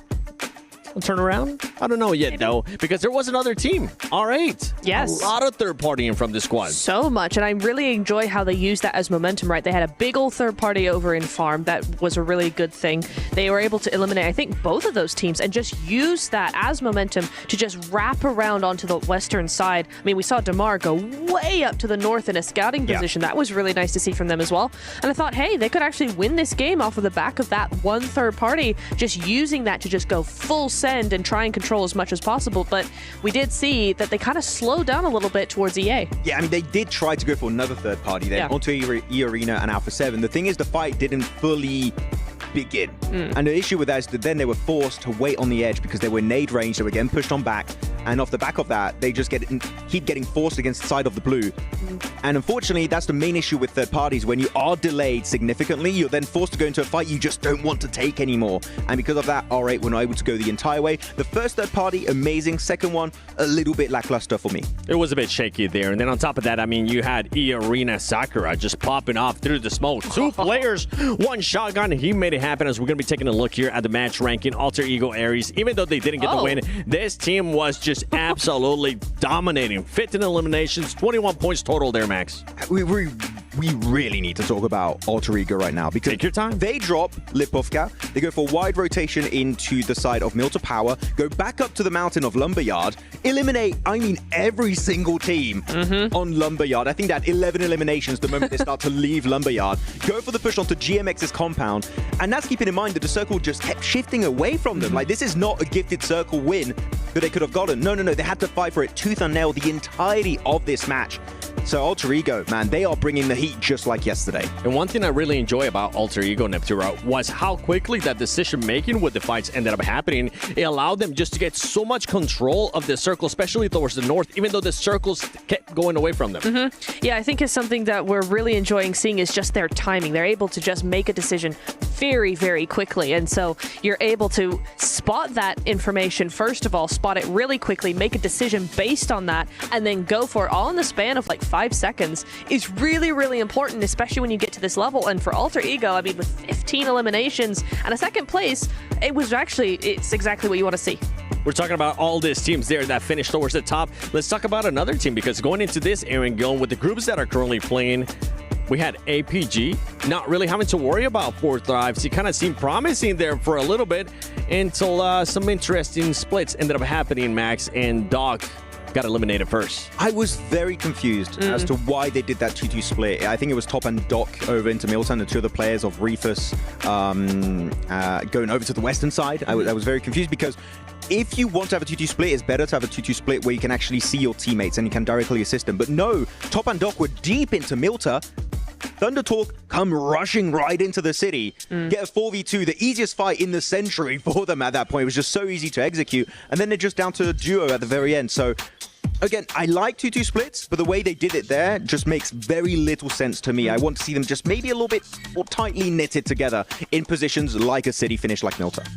I don't know yet, though, because there was another team. R8. Yes. A lot of third partying from the squad. So much, and I really enjoy how they used that as momentum, right? They had a big old third party over in Farm. That was a really good thing. They were able to eliminate, I think, both of those teams and just use that as momentum to just wrap around onto the western side. I mean, we saw Damar go way up to the north in a scouting position. That was really nice to see from them as well. And I thought, hey, they could actually win this game off of the back of that one third party, just using that to just go full send and try and control as much as possible. But we did see that they kind of slowed down a little bit towards EA. Yeah, I mean, they did try to go for another third party there onto E Arena and Alpha 7. The thing is, the fight didn't fully begin. And the issue with that is that then they were forced to wait on the edge because they were nade range, they were getting pushed on back, and off the back of that, they just keep getting forced against the side of the blue. And unfortunately, that's the main issue with third parties. When you are delayed significantly, you're then forced to go into a fight you just don't want to take anymore. And because of that, R8 were not able to go the entire way. The first third party, amazing. Second one, a little bit lackluster for me. It was a bit shaky there. And then on top of that, I mean, you had E Arena Sakura just popping off through the smoke. 2 players, 1 shotgun. He made it happen. As we're going to be taking a look here at the match ranking, Alter Ego Ares, even though they didn't get the win, this team was just absolutely dominating. 15 eliminations, 21 points total there, Max. We really need to talk about Alter Ego right now because take your time. They drop Lipovka, they go for wide rotation into the side of Milta Power, go back up to the mountain of Lumberyard, eliminate, I mean, every single team on Lumberyard. I think that 11 eliminations the moment they start to leave Lumberyard, go for the push onto GMX's compound, and that's keeping in mind that the circle just kept shifting away from them. Like, this is not a gifted circle win that they could have gotten. No, they had to fight for it tooth and nail the entirety of this match. So Alter Ego, man, they are bringing the heat just like yesterday. And one thing I really enjoy about Alter Ego, Neptura, was how quickly that decision-making with the fights ended up happening. It allowed them just to get so much control of the circle, especially towards the north, even though the circles kept going away from them. Yeah, I think it's something that we're really enjoying seeing is just their timing. They're able to just make a decision very, very quickly. And so you're able to spot that information, first of all, spot it really quickly, make a decision based on that, and then go for it all in the span of like 5 seconds is really, really important, especially when you get to this level. And for Alter Ego, I mean, with 15 eliminations and a second place, it's exactly what you want to see. We're talking about all these teams there that finished towards the top. Let's talk about another team, because going into this, Aaron, going with the groups that are currently playing, we had APG not really having to worry about 4th lives. He kind of seemed promising there for a little bit until some interesting splits ended up happening, Max, and Doc got eliminated first. I was very confused as to why they did that 2-2 split. I think it was Top and Doc over into Milton, the 2 other players of Refus going over to the western side. I was very confused because if you want to have a 2-2 split, it's better to have a 2-2 split where you can actually see your teammates and you can directly assist them. But no, Top and Doc were deep into Milta. Thunder Talk come rushing right into the city, get a 4v2, the easiest fight in the century for them at that point. It was just so easy to execute. And then they're just down to a duo at the very end. So again, I like 2-2 splits, but the way they did it there just makes very little sense to me. I want to see them just maybe a little bit more tightly knitted together in positions like a city finish like Milta.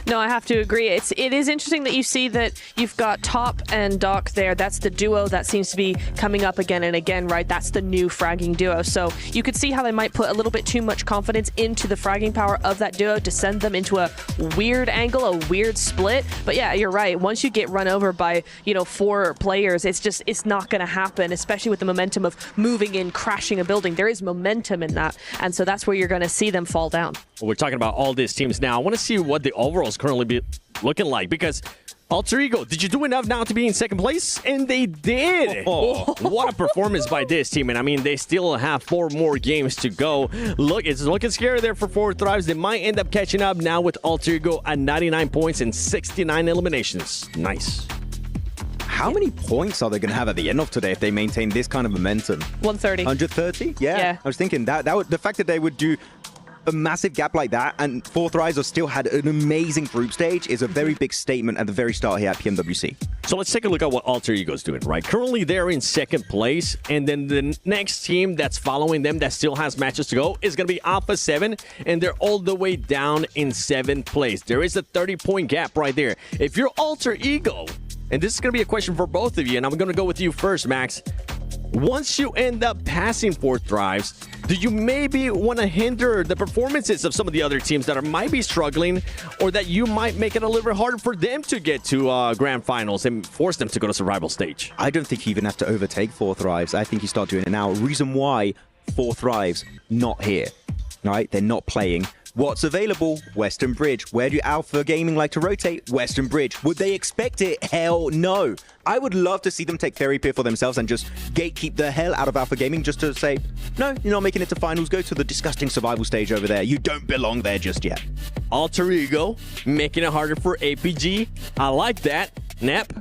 No, I have to agree. It is interesting that you see that you've got Top and Doc there. That's the duo that seems to be coming up again and again, right? That's the new fragging duo. So you could see how they might put a little bit too much confidence into the fragging power of that duo to send them into a weird angle, a weird split. But yeah, you're right. Once you get run over by, 4 players, it's not going to happen, especially with the momentum of moving in, crashing a building. There is momentum in that. And so that's where you're going to see them fall down. Well, we're talking about all these teams now. I want to see what the overall schedule's currently looking like, because Alter Ego, did you do enough now to be in second place? And they did. Oh, what a performance by this team. And I mean, they still have 4 more games to go. Look, it's looking scary there for 4 Thrives. They might end up catching up now with Alter Ego at 99 points and 69 eliminations. Nice. How many points are they going to have at the end of today if they maintain this kind of momentum? 130. 130? Yeah. I was thinking that would, the fact that they would do a massive gap like that, and 4 Thrives still had an amazing group stage, is a very big statement at the very start here at PMWC. So let's take a look at what Alter Ego's doing, right? Currently, they're in second place, and then the next team that's following them that still has matches to go is going to be Alpha 7, and they're all the way down in 7th place. There is a 30-point gap right there. If you're Alter Ego, and this is going to be a question for both of you, and I'm going to go with you first, Max. Once you end up passing 4 Thrives, do you maybe want to hinder the performances of some of the other teams that might be struggling, or that you might make it a little bit harder for them to get to grand finals and force them to go to survival stage? I don't think you even have to overtake 4 Thrives. I think you start doing it now. Reason why 4 Thrives not here, right? They're not playing. What's available? Western Bridge. Where do Alpha Gaming like to rotate? Western Bridge. Would they expect it? Hell no. I would love to see them take Fairy Pier for themselves and just gatekeep the hell out of Alpha Gaming, just to say, no, you're not making it to finals. Go to the disgusting survival stage over there. You don't belong there just yet. Alter Ego, making it harder for APG. I like that. Nep?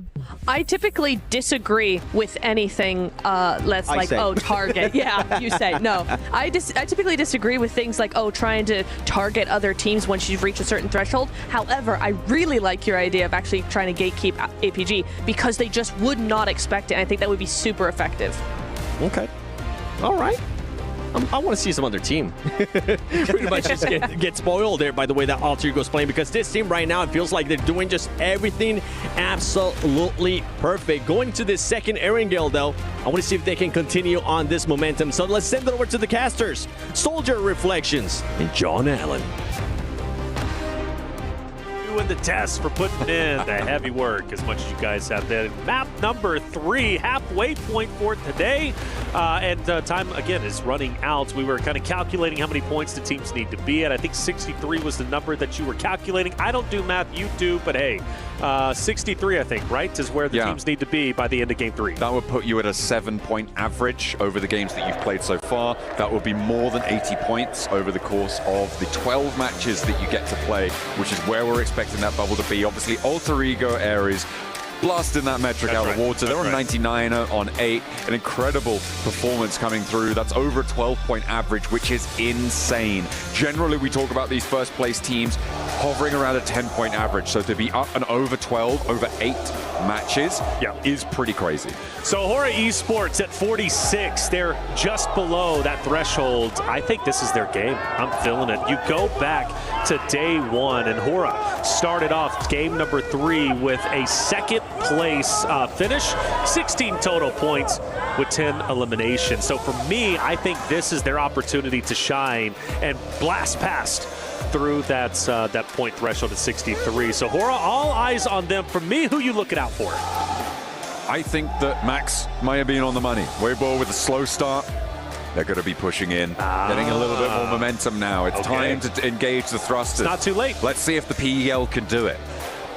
I typically disagree with anything target. Yeah, you say. No, I typically disagree with things like, trying to target other teams once you've reached a certain threshold. However, I really like your idea of actually trying to gatekeep APG, because they just would not expect it. I think that would be super effective. Okay. All right. I want to see some other team pretty much just get spoiled there by the way that Alter Ego's playing, because this team right now, it feels like they're doing just everything absolutely perfect. Going to this second Erangel, though, I want to see if they can continue on this momentum. So let's send it over to the casters. Soldier Reflections and John Allen. Doing the test for putting in the heavy work as much as you guys have there. Map number 3, halfway point for today. Time, again, is running out. We were kind of calculating how many points the teams need to be at. I think 63 was the number that you were calculating. I don't do math, you do, but hey, 63, I think, right, is where the teams need to be by the end of Game 3. That would put you at a 7-point average over the games that you've played so far. That would be more than 80 points over the course of the 12 matches that you get to play, which is where we're expecting that bubble to be. Obviously, Alter Ego Ares blasting that metric out of the water. They're on 99 on 8. An incredible performance coming through. That's over a 12-point average, which is insane. Generally, we talk about these first place teams hovering around a 10-point average. So to be up and over 12, over 8 matches is pretty crazy. So Hora Esports at 46. They're just below that threshold. I think this is their game. I'm feeling it. You go back to day 1, and Hora started off game number 3 with a second place finish, 16 total points with 10 eliminations. So for me, I think this is their opportunity to shine and blast past through that point threshold at 63. So Hora, all eyes on them. For me, who you looking out for? I think that Max might have been on the money. Weibo with a slow start. They're going to be pushing in, getting a little bit more momentum now. It's time to engage the thrusters. It's not too late. Let's see if the PEL can do it.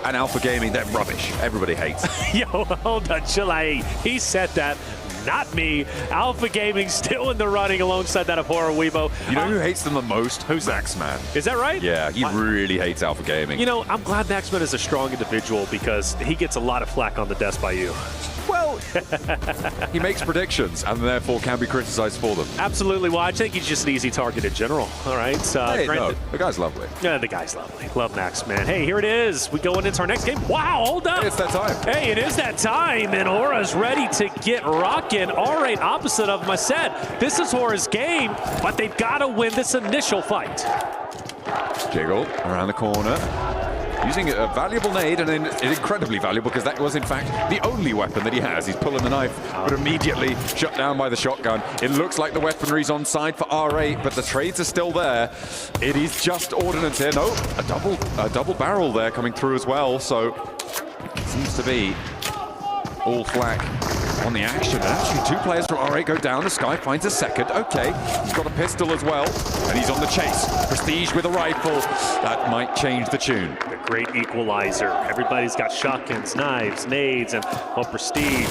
And Alpha Gaming, they're rubbish. Everybody hates. Yo, hold on, chill out. He said that, not me. Alpha Gaming still in the running alongside that of Hora Weibo. You know who hates them the most? Who's Maxman? Is that right? Yeah, he really hates Alpha Gaming. You know, I'm glad Maxman is a strong individual, because he gets a lot of flack on the desk by you. Well, he makes predictions and therefore can be criticized for them. Absolutely. Well, I think he's just an easy target in general. All right. Hey, no, the guy's lovely. Yeah, the guy's lovely. Love Max, man. Hey, here it is. We going into our next game. Wow, hold up. It's that time. Hey, it is that time, and Hora's ready to get rocking. All right, opposite of my said. This is Hora's game, but they've got to win this initial fight. Jiggle around the corner. Using a valuable nade, and then incredibly valuable, because that was in fact the only weapon that he has. He's pulling the knife, but immediately shut down by the shotgun. It looks like the weaponry's on side for R8, but the trades are still there. It is just ordnance here. No, a double barrel there coming through as well. So it seems to be all flak on the action. And actually, 2 players from R8 go down. The Sky finds a second. Okay, he's got a pistol as well, and he's on the chase. Prestige with a rifle. That might change the tune. The great equalizer. Everybody's got shotguns, knives, nades, and Prestige.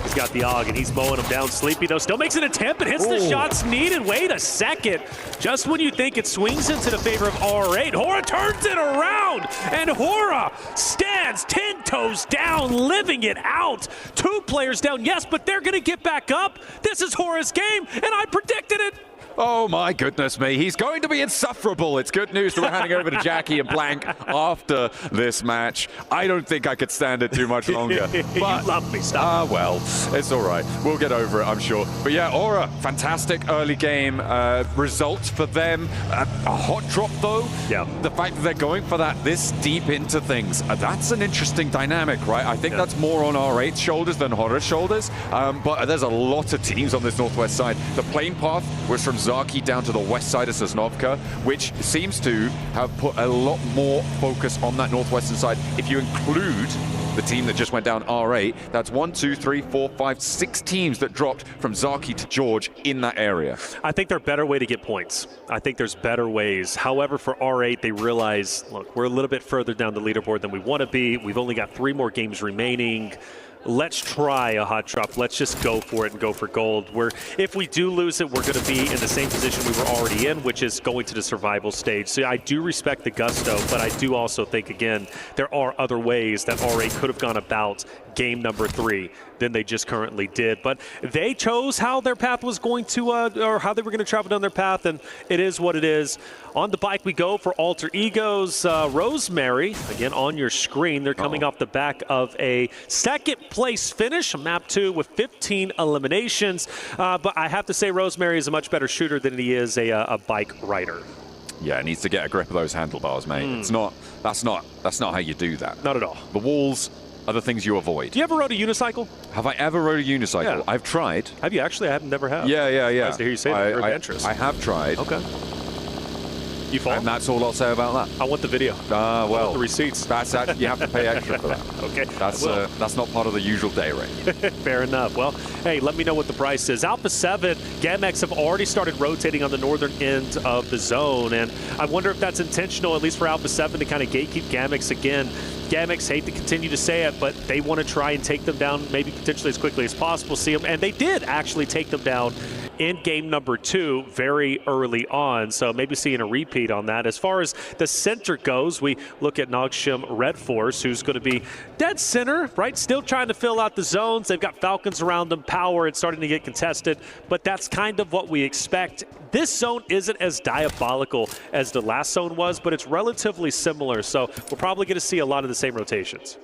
He's got the AUG, and he's mowing them down. Sleepy, though, still makes an attempt and hits the shots needed. Wait a second. Just when you think it swings into the favor of R8, Hora turns it around, and Hora stands 10 toes down, living it out. 2 players down, yes, but they're going to get back up. This is Hora's game, and I predicted it. Oh my goodness me, he's going to be insufferable. It's good news that we're handing over to Jackie and Blank after this match. I don't think I could stand it too much longer. But, you love me, stop. Well, it's all right. We'll get over it, I'm sure. But yeah, Aura, fantastic early game result for them. A hot drop, though. Yeah. The fact that they're going for that this deep into things, that's an interesting dynamic, right? I think that's more on R8's shoulders than Hora's shoulders. But there's a lot of teams on this northwest side. The plane path was from Zaki down to the west side of Sosnovka, which seems to have put a lot more focus on that northwestern side. If you include the team that just went down R8, that's 1, 2, 3, 4, 5, 6 teams that dropped from Zaki to George in that area. I think there's a better way to get points. I think there's better ways. However, for R8, they realize, look, we're a little bit further down the leaderboard than we want to be. We've only got 3 more games remaining. Let's try a hot drop. Let's just go for it and go for gold. If we do lose it, we're going to be in the same position we were already in, which is going to the survival stage. So I do respect the gusto, but I do also think, again, there are other ways that R8 could have gone about game number 3 than they just currently did. But they chose how their path was going to, or how they were going to travel down their path, and it is what it is. On the bike we go for Alter Egos. Rosemary, again on your screen, they're coming off the back of a second place finish, map 2 with 15 eliminations. But I have to say Rosemary is a much better shooter than he is a bike rider. Yeah, needs to get a grip of those handlebars, mate. It's not. That's not how you do that. Not at all. The walls are the things you avoid. Do you ever rode a unicycle? Have I ever rode a unicycle? Yeah. I've tried. Have you actually? I have never have. Yeah. Nice to hear you say that. Very adventurous. I have tried. Okay. You fall? And that's all I'll say about that. I want the video. I want the receipts. That's you have to pay extra for that. Okay. That's not part of the usual day rate. Fair enough. Well, hey, let me know what the price is. Alpha 7, Gamex have already started rotating on the northern end of the zone, and I wonder if that's intentional, at least for Alpha 7, to kind of gatekeep Gamex again. Gamex, hate to continue to say it, but they want to try and take them down maybe potentially as quickly as possible. See them, and they did actually take them down in game number 2 very early on, so maybe seeing a repeat on that. As far as the center goes, we look at Nogshim Red Force, who's going to be dead center, right? Still trying to fill out the zones. They've got Falcons around them, power, it's starting to get contested, but that's kind of what we expect. This zone isn't as diabolical as the last zone was, but it's relatively similar, so we're probably going to see a lot of the same rotations.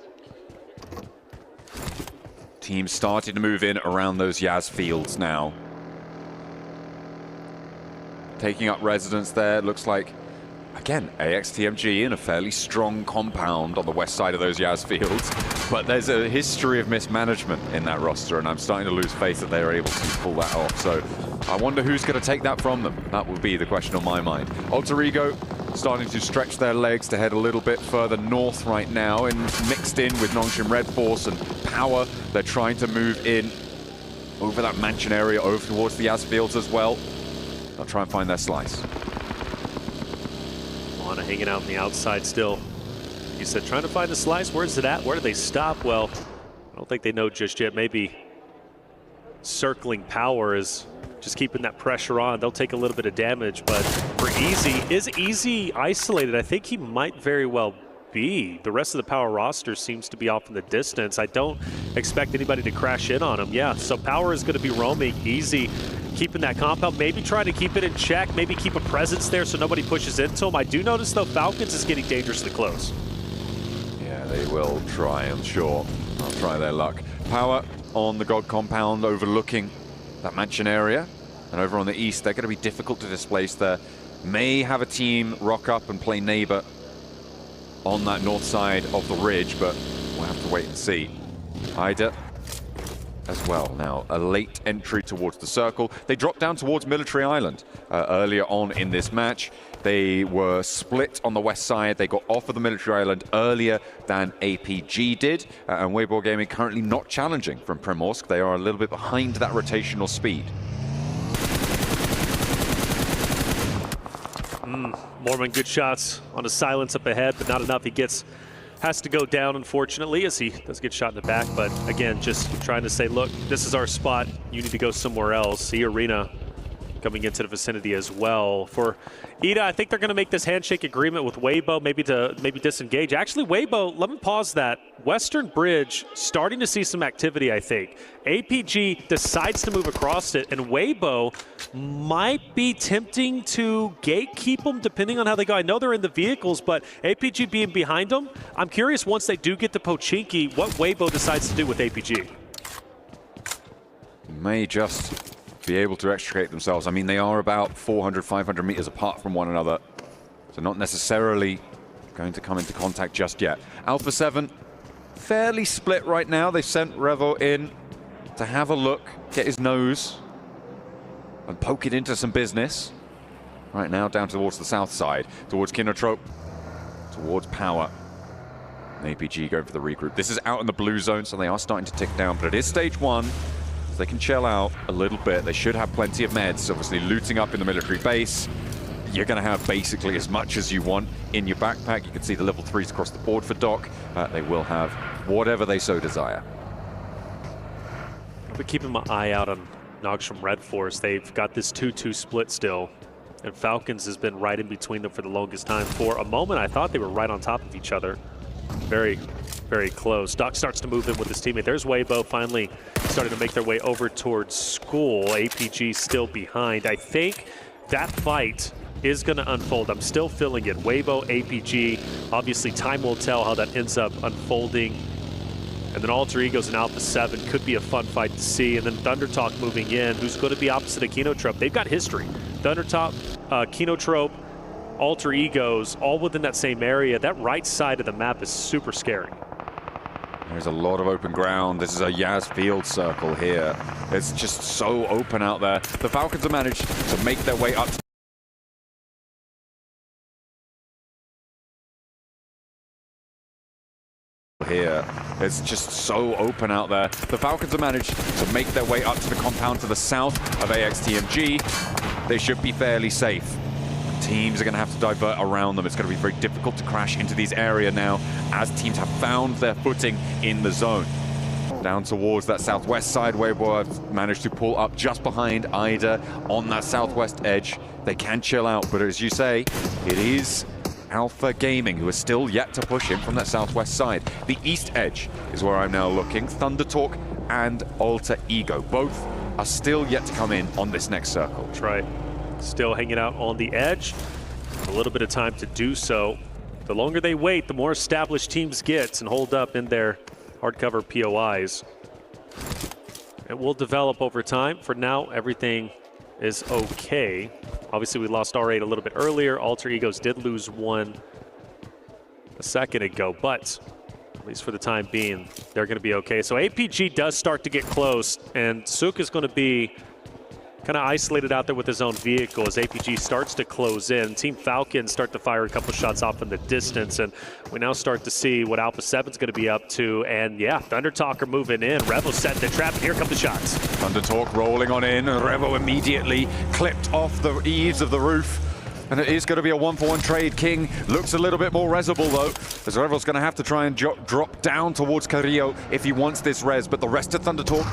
Teams starting to move in around those Yaz fields now. Taking up residence there, looks like, again, AXTMG in a fairly strong compound on the west side of those Yaz fields. But there's a history of mismanagement in that roster, and I'm starting to lose faith that they are able to pull that off. So I wonder who's going to take that from them. That would be the question on my mind. Alter Ego starting to stretch their legs to head a little bit further north right now, and mixed in with Nongshim Red Force and Power. They're trying to move in over that mansion area, over towards the Yaz fields as well. They'll try and find their slice. Lana hanging out on the outside still. You said trying to find the slice. Where's it at? Where do they stop? Well, I don't think they know just yet. Maybe circling Power is just keeping that pressure on. They'll take a little bit of damage, but for Easy, is Easy isolated? I think he might very well be. The rest of the Power roster seems to be off in the distance. I don't expect anybody to crash in on him. Yeah, so Power is going to be roaming. Easy keeping that compound, maybe trying to keep it in check, maybe keep a presence there so nobody pushes into him. I do notice, though, Falcons is getting dangerously close. Yeah, they will try, I'm sure. I'll try their luck. Power on the God compound overlooking that mansion area. And over on the east, they're going to be difficult to displace there. May have a team rock up and play neighbor on that north side of the ridge, but we'll have to wait and see. Ida as well now, a late entry towards the circle. They dropped down towards Military Island earlier on in this match. They were split on the west side. They got off of the military island earlier than APG did. And Weibo Gaming currently not challenging from Primorsk. They are a little bit behind that rotational speed. Mormon, good shots on a silence up ahead, but not enough. He has to go down, unfortunately, as he does get shot in the back. But again, just trying to say, look, this is our spot. You need to go somewhere else. See Arena coming into the vicinity as well. For Ida, I think they're going to make this handshake agreement with Weibo, maybe disengage. Actually, Weibo, let me pause that. Western Bridge starting to see some activity, I think. APG decides to move across it, and Weibo might be tempting to gatekeep them depending on how they go. I know they're in the vehicles, but APG being behind them, I'm curious once they do get to Pochinki, what Weibo decides to do with APG. May just be able to extricate themselves. I mean, they are about 400, 500 meters apart from one another, so not necessarily going to come into contact just yet. Alpha 7, fairly split right now. They sent Revo in to have a look, get his nose, and poke it into some business. Right now, down towards the south side, towards Kinotrope, towards Power. APG going for the regroup. This is out in the blue zone, so they are starting to tick down, but it is stage 1. They can chill out a little bit. They should have plenty of meds, obviously looting up in the military base. You're going to have basically as much as you want in your backpack. You can see the level 3s across the board for Doc. They will have whatever they so desire. I'll be keeping my eye out on Nogs from Red Force. They've got this 2-2 split still, and Falcons has been right in between them for the longest time. For a moment, I thought they were right on top of each other. Very, very close. Doc starts to move in with his teammate. There's Weibo finally starting to make their way over towards school. APG still behind. I think that fight is going to unfold. I'm still feeling it. Weibo, APG. Obviously, time will tell how that ends up unfolding. And then Alter Egos and Alpha 7 could be a fun fight to see. And then Thundertalk moving in, who's going to be opposite of Kinotrope. They've got history. Thundertalk, Kinotrope, Alter Egos, all within that same area. That right side of the map is super scary. There's a lot of open ground. This is a Yaz field circle here. It's just so open out there. The Falcons have managed to make their way up here. It's just so open out there. The Falcons have managed to make their way up to the compound to the south of AXTMG. They should be fairly safe. Teams are going to have to divert around them. It's going to be very difficult to crash into these areas now as teams have found their footing in the zone. Down towards that southwest side, Weibo have managed to pull up just behind Ida on that southwest edge. They can chill out, but as you say, it is Alpha Gaming who is still yet to push in from that southwest side. The east edge is where I'm now looking. Thundertalk and Alter Ego, both are still yet to come in on this next circle. That's right. Still hanging out on the edge. A little bit of time to do so. The longer they wait, the more established teams get and hold up in their hardcover POIs. It will develop over time. For now, everything is okay. Obviously, we lost R8 a little bit earlier. Alter Egos did lose one a second ago, but at least for the time being, they're going to be okay. So APG does start to get close, and Suk is going to be kind of isolated out there with his own vehicle as APG starts to close in. Team Falcons start to fire a couple shots off in the distance, and we now start to see what Alpha 7's going to be up to. And yeah, Thundertalk are moving in. Revo set the trap, and here come the shots. Thundertalk rolling on in. Revo immediately clipped off the eaves of the roof. And it is going to be a 1-for-1 trade. King looks a little bit more resable, though, as Revo's going to have to try and drop down towards Carrillo if he wants this res. But the rest of Thundertalk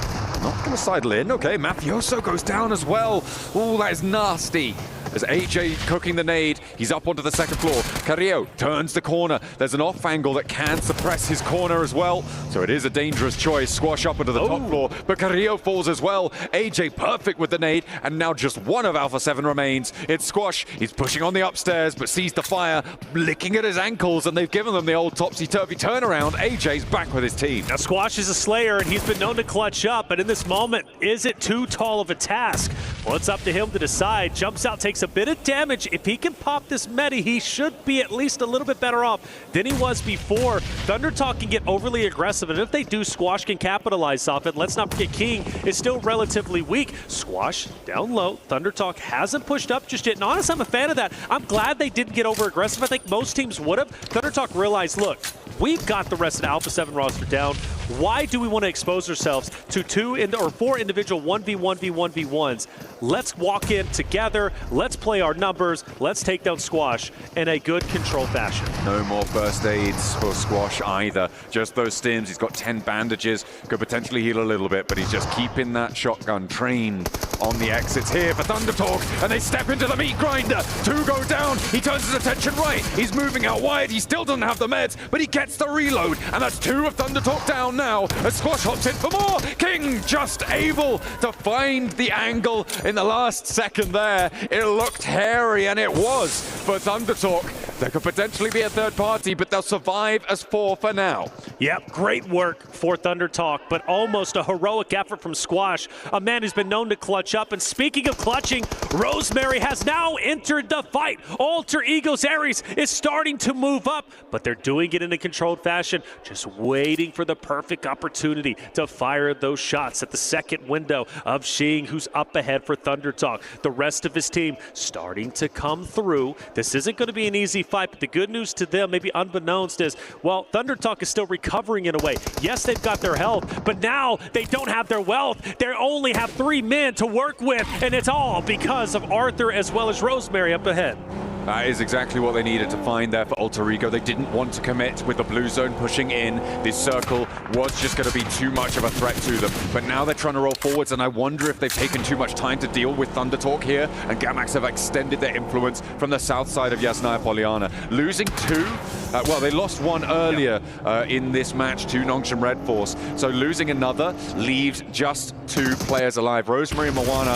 not going to sidle in. Okay, Mafioso goes down as well. Oh, that is nasty. As AJ cooking the nade, he's up onto the second floor. Carrillo turns the corner. There's an off angle that can suppress his corner as well. So it is a dangerous choice. Squash up onto the top floor, but Carrillo falls as well. AJ perfect with the nade, and now just one of Alpha 7 remains. It's Squash. He's pushing on the upstairs, but sees the fire, licking at his ankles, and they've given them the old topsy-turvy turnaround. AJ's back with his team. Now Squash is a slayer, and he's been known to clutch up, but in this moment, is it too tall of a task? Well, it's up to him to decide. Jumps out, takes takes a bit of damage. If he can pop this meta, he should be at least a little bit better off than he was before. ThunderTalk can get overly aggressive, and if they do, Squash can capitalize off it. Let's not forget King is still relatively weak. Squash down low. ThunderTalk hasn't pushed up just yet. And honestly, I'm a fan of that. I'm glad they didn't get over aggressive. I think most teams would have. ThunderTalk realized, look, we've got the rest of the Alpha 7 roster down. Why do we want to expose ourselves to 4 individual 1v1v1v1s? Let's walk in together. Let's play our numbers. Let's take down Squash in a good controlled fashion. No more first aids for Squash either. Just those stims. He's got 10 bandages. Could potentially heal a little bit, but he's just keeping that shotgun trained on the exits here for ThunderTalk, and they step into the meat grinder. 2 go down. He turns his attention right. He's moving out wide. He still doesn't have the meds, but he gets the reload, and that's 2 of ThunderTalk down now as Squash hops in for more. King just able to find the angle in the last second there. It looked hairy, and it was for ThunderTalk. There could potentially be a third party, but they'll survive as 4 for now. Yep, great work for ThunderTalk, but almost a heroic effort from Squash, a man who's been known to clutch up. And speaking of clutching, Rosemary has now entered the fight. Alter Ego's Ares is starting to move up, but they're doing it in a controlled fashion, just waiting for the perfect opportunity to fire those shots at the second window of Shing, who's up ahead for ThunderTalk. The rest of his team starting to come through. This isn't going to be an easy fight, but the good news to them, maybe unbeknownst, is, well, ThunderTalk is still recovering in a way. Yes, they've got their health, but now they don't have their wealth. They only have 3 men to work with, and it's all because of Arthur as well as Rosemary up ahead. That is exactly what they needed to find there for Alter Ego. They didn't want to commit with the blue zone pushing in. This circle was just going to be too much of a threat to them. But now they're trying to roll forwards, and I wonder if they've taken too much time to deal with ThunderTalk here, and Gamax have extended their influence from the south side of Yasnaya Polyana. Losing 2, well, they lost 1 earlier in this match to Nongshim Red Force. So losing another leaves just 2 players alive. Rosemary and Moana,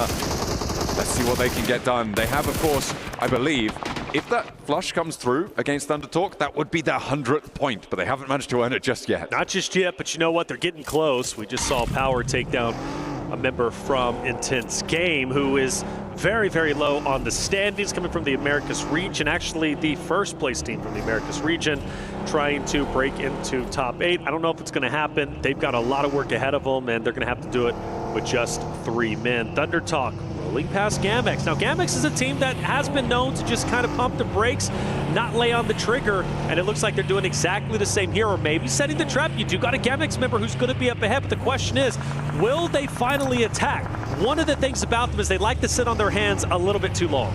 let's see what they can get done. They have, of course, I believe, if that flush comes through against ThunderTalk, that would be their 100th point, but they haven't managed to earn it just yet. Not just yet, but you know what? They're getting close. We just saw Power take down a member from Intense Game who is very, very low on the standings, coming from the Americas region. Actually, the first place team from the Americas region trying to break into top 8. I don't know if it's going to happen. They've got a lot of work ahead of them, and they're going to have to do it with just 3 men. ThunderTalk rolling past Gamex. Now, Gamex is a team that has been known to just kind of pump the brakes, not lay on the trigger, and it looks like they're doing exactly the same here, or maybe setting the trap. You do got a Gamex member who's going to be up ahead, but the question is, will they finally attack? One of the things about them is they like to sit on their hands a little bit too long.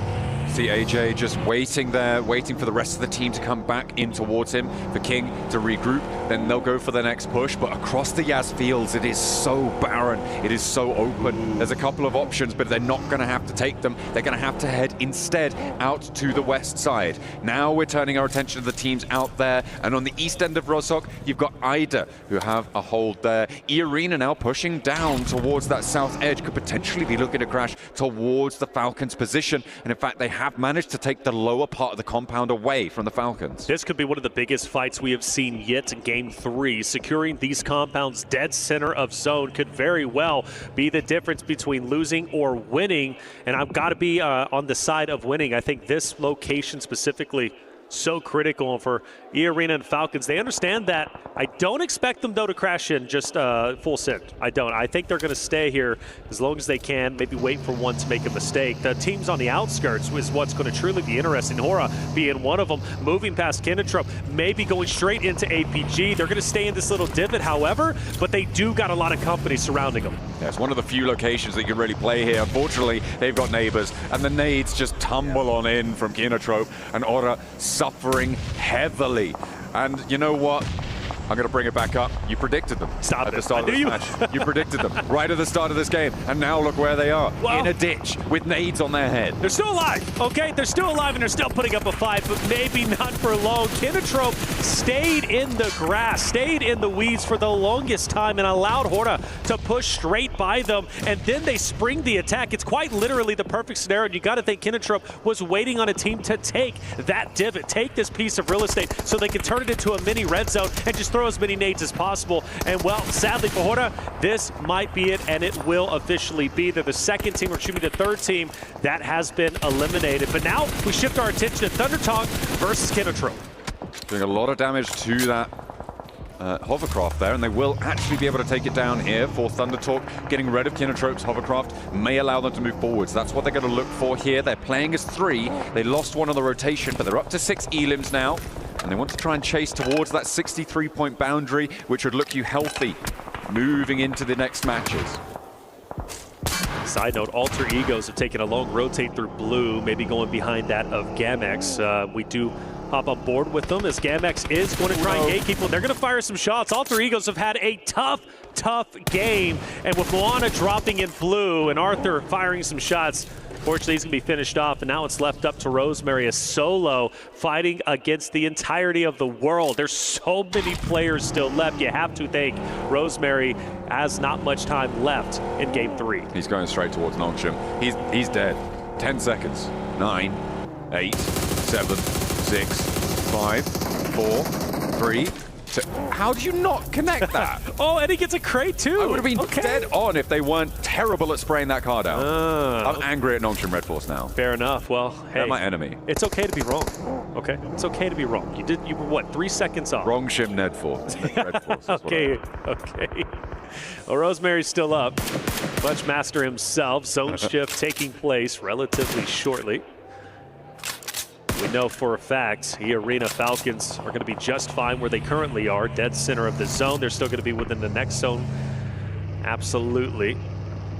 See AJ just waiting there, waiting for the rest of the team to come back in towards him, for King to regroup, then they'll go for the next push. But across the Yas fields, it is so barren, it is so open. There's a couple of options, but they're not going to have to take them. They're going to have to head instead out to the west side. Now we're turning our attention to the teams out there, and on the east end of Rosok, you've got Ida, who have a hold there. E-Arena now pushing down towards that south edge, could potentially be looking to crash towards the Falcons' position, and in fact, they have managed to take the lower part of the compound away from the Falcons. This could be one of the biggest fights we have seen yet in Game 3. Securing these compounds dead center of zone could very well be the difference between losing or winning, and I've got to be on the side of winning. I think this location specifically so critical for E-Arena and Falcons. They understand that. I don't expect them, though, to crash in just full send. I don't. I think they're going to stay here as long as they can, maybe wait for one to make a mistake. The teams on the outskirts is what's going to truly be interesting. Hora being one of them, moving past Kinatrop, maybe going straight into APG. They're going to stay in this little divot, however, but they do got a lot of company surrounding them. Yeah, it's one of the few locations that you can really play here. Unfortunately, they've got neighbors, and the nades just tumble on in from Kinatrop, and Ora suffering heavily. And you know what? I'm going to bring it back up. You predicted them Stop at it. the start of this match. You predicted them right at the start of this game. And now look where they are, in a ditch with nades on their head. They're still alive, okay? They're still alive and they're still putting up a fight, but maybe not for long. Kinatrop stayed in the grass, stayed in the weeds for the longest time and allowed Hora to push straight by them. And then they spring the attack. It's quite literally the perfect scenario. You got to think Kinatrop was waiting on a team to take that divot, take this piece of real estate so they can turn it into a mini red zone and just throw as many nades as possible. And, well, sadly for Hora, this might be it, and it will officially be. They're the second team, or excuse me, the third team that has been eliminated. But now we shift our attention to ThunderTalk versus Kinotrope. Doing a lot of damage to that hovercraft there, and they will actually be able to take it down here for ThunderTalk. Getting rid of Kinotrope's hovercraft may allow them to move forwards. That's what they're going to look for here. They're playing as 3. They lost one on the rotation, but they're up to 6 elims now, and they want to try and chase towards that 63-point boundary, which would look you healthy moving into the next matches. Side note, Alter Egos have taken a long rotate through blue, maybe going behind that of Gamex. We do hop on board with them as Gamex is going to try and gatekeep them. They're going to fire some shots. Alter Egos have had a tough game. And with Moana dropping in blue and Arthur firing some shots, fortunately he's going to be finished off. And now it's left up to Rosemary, a solo fighting against the entirety of the world. There's so many players still left. You have to think Rosemary has not much time left in game 3. He's going straight towards Nongshim. He's dead. 10 seconds. 9, 8, 7, 6, 5, 4, 3, 2. How do you not connect that? Oh, and he gets a crate too. I would have been dead on if they weren't terrible at spraying that car down. I'm angry at Nongshim Red Force now. Fair enough. Well, hey, they're my enemy. It's okay to be wrong. Okay, it's okay to be wrong. You were what, 3 seconds off? Wrong Shim Ned Force. Red Force. Okay. Well, Rosemary's still up. Punchmaster himself. Zone shift taking place relatively shortly. We know for a fact the Arena Falcons are going to be just fine where they currently are, dead center of the zone. They're still going to be within the next zone. Absolutely.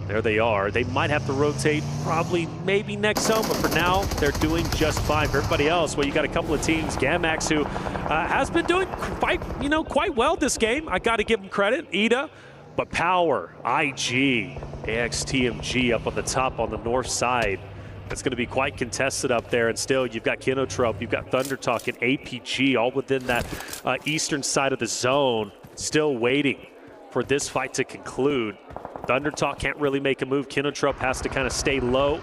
There they are. They might have to rotate probably maybe next zone, but for now, they're doing just fine. For everybody else, well, you got a couple of teams. Gamax, who has been doing quite well this game. I got to give them credit. Ida, but Power, IG, AXTMG up on the top on the north side. It's going to be quite contested up there, and still you've got Kinotrope, you've got ThunderTalk and APG all within that eastern side of the zone, still waiting for this fight to conclude. ThunderTalk can't really make a move. Kinotrope has to kind of stay low.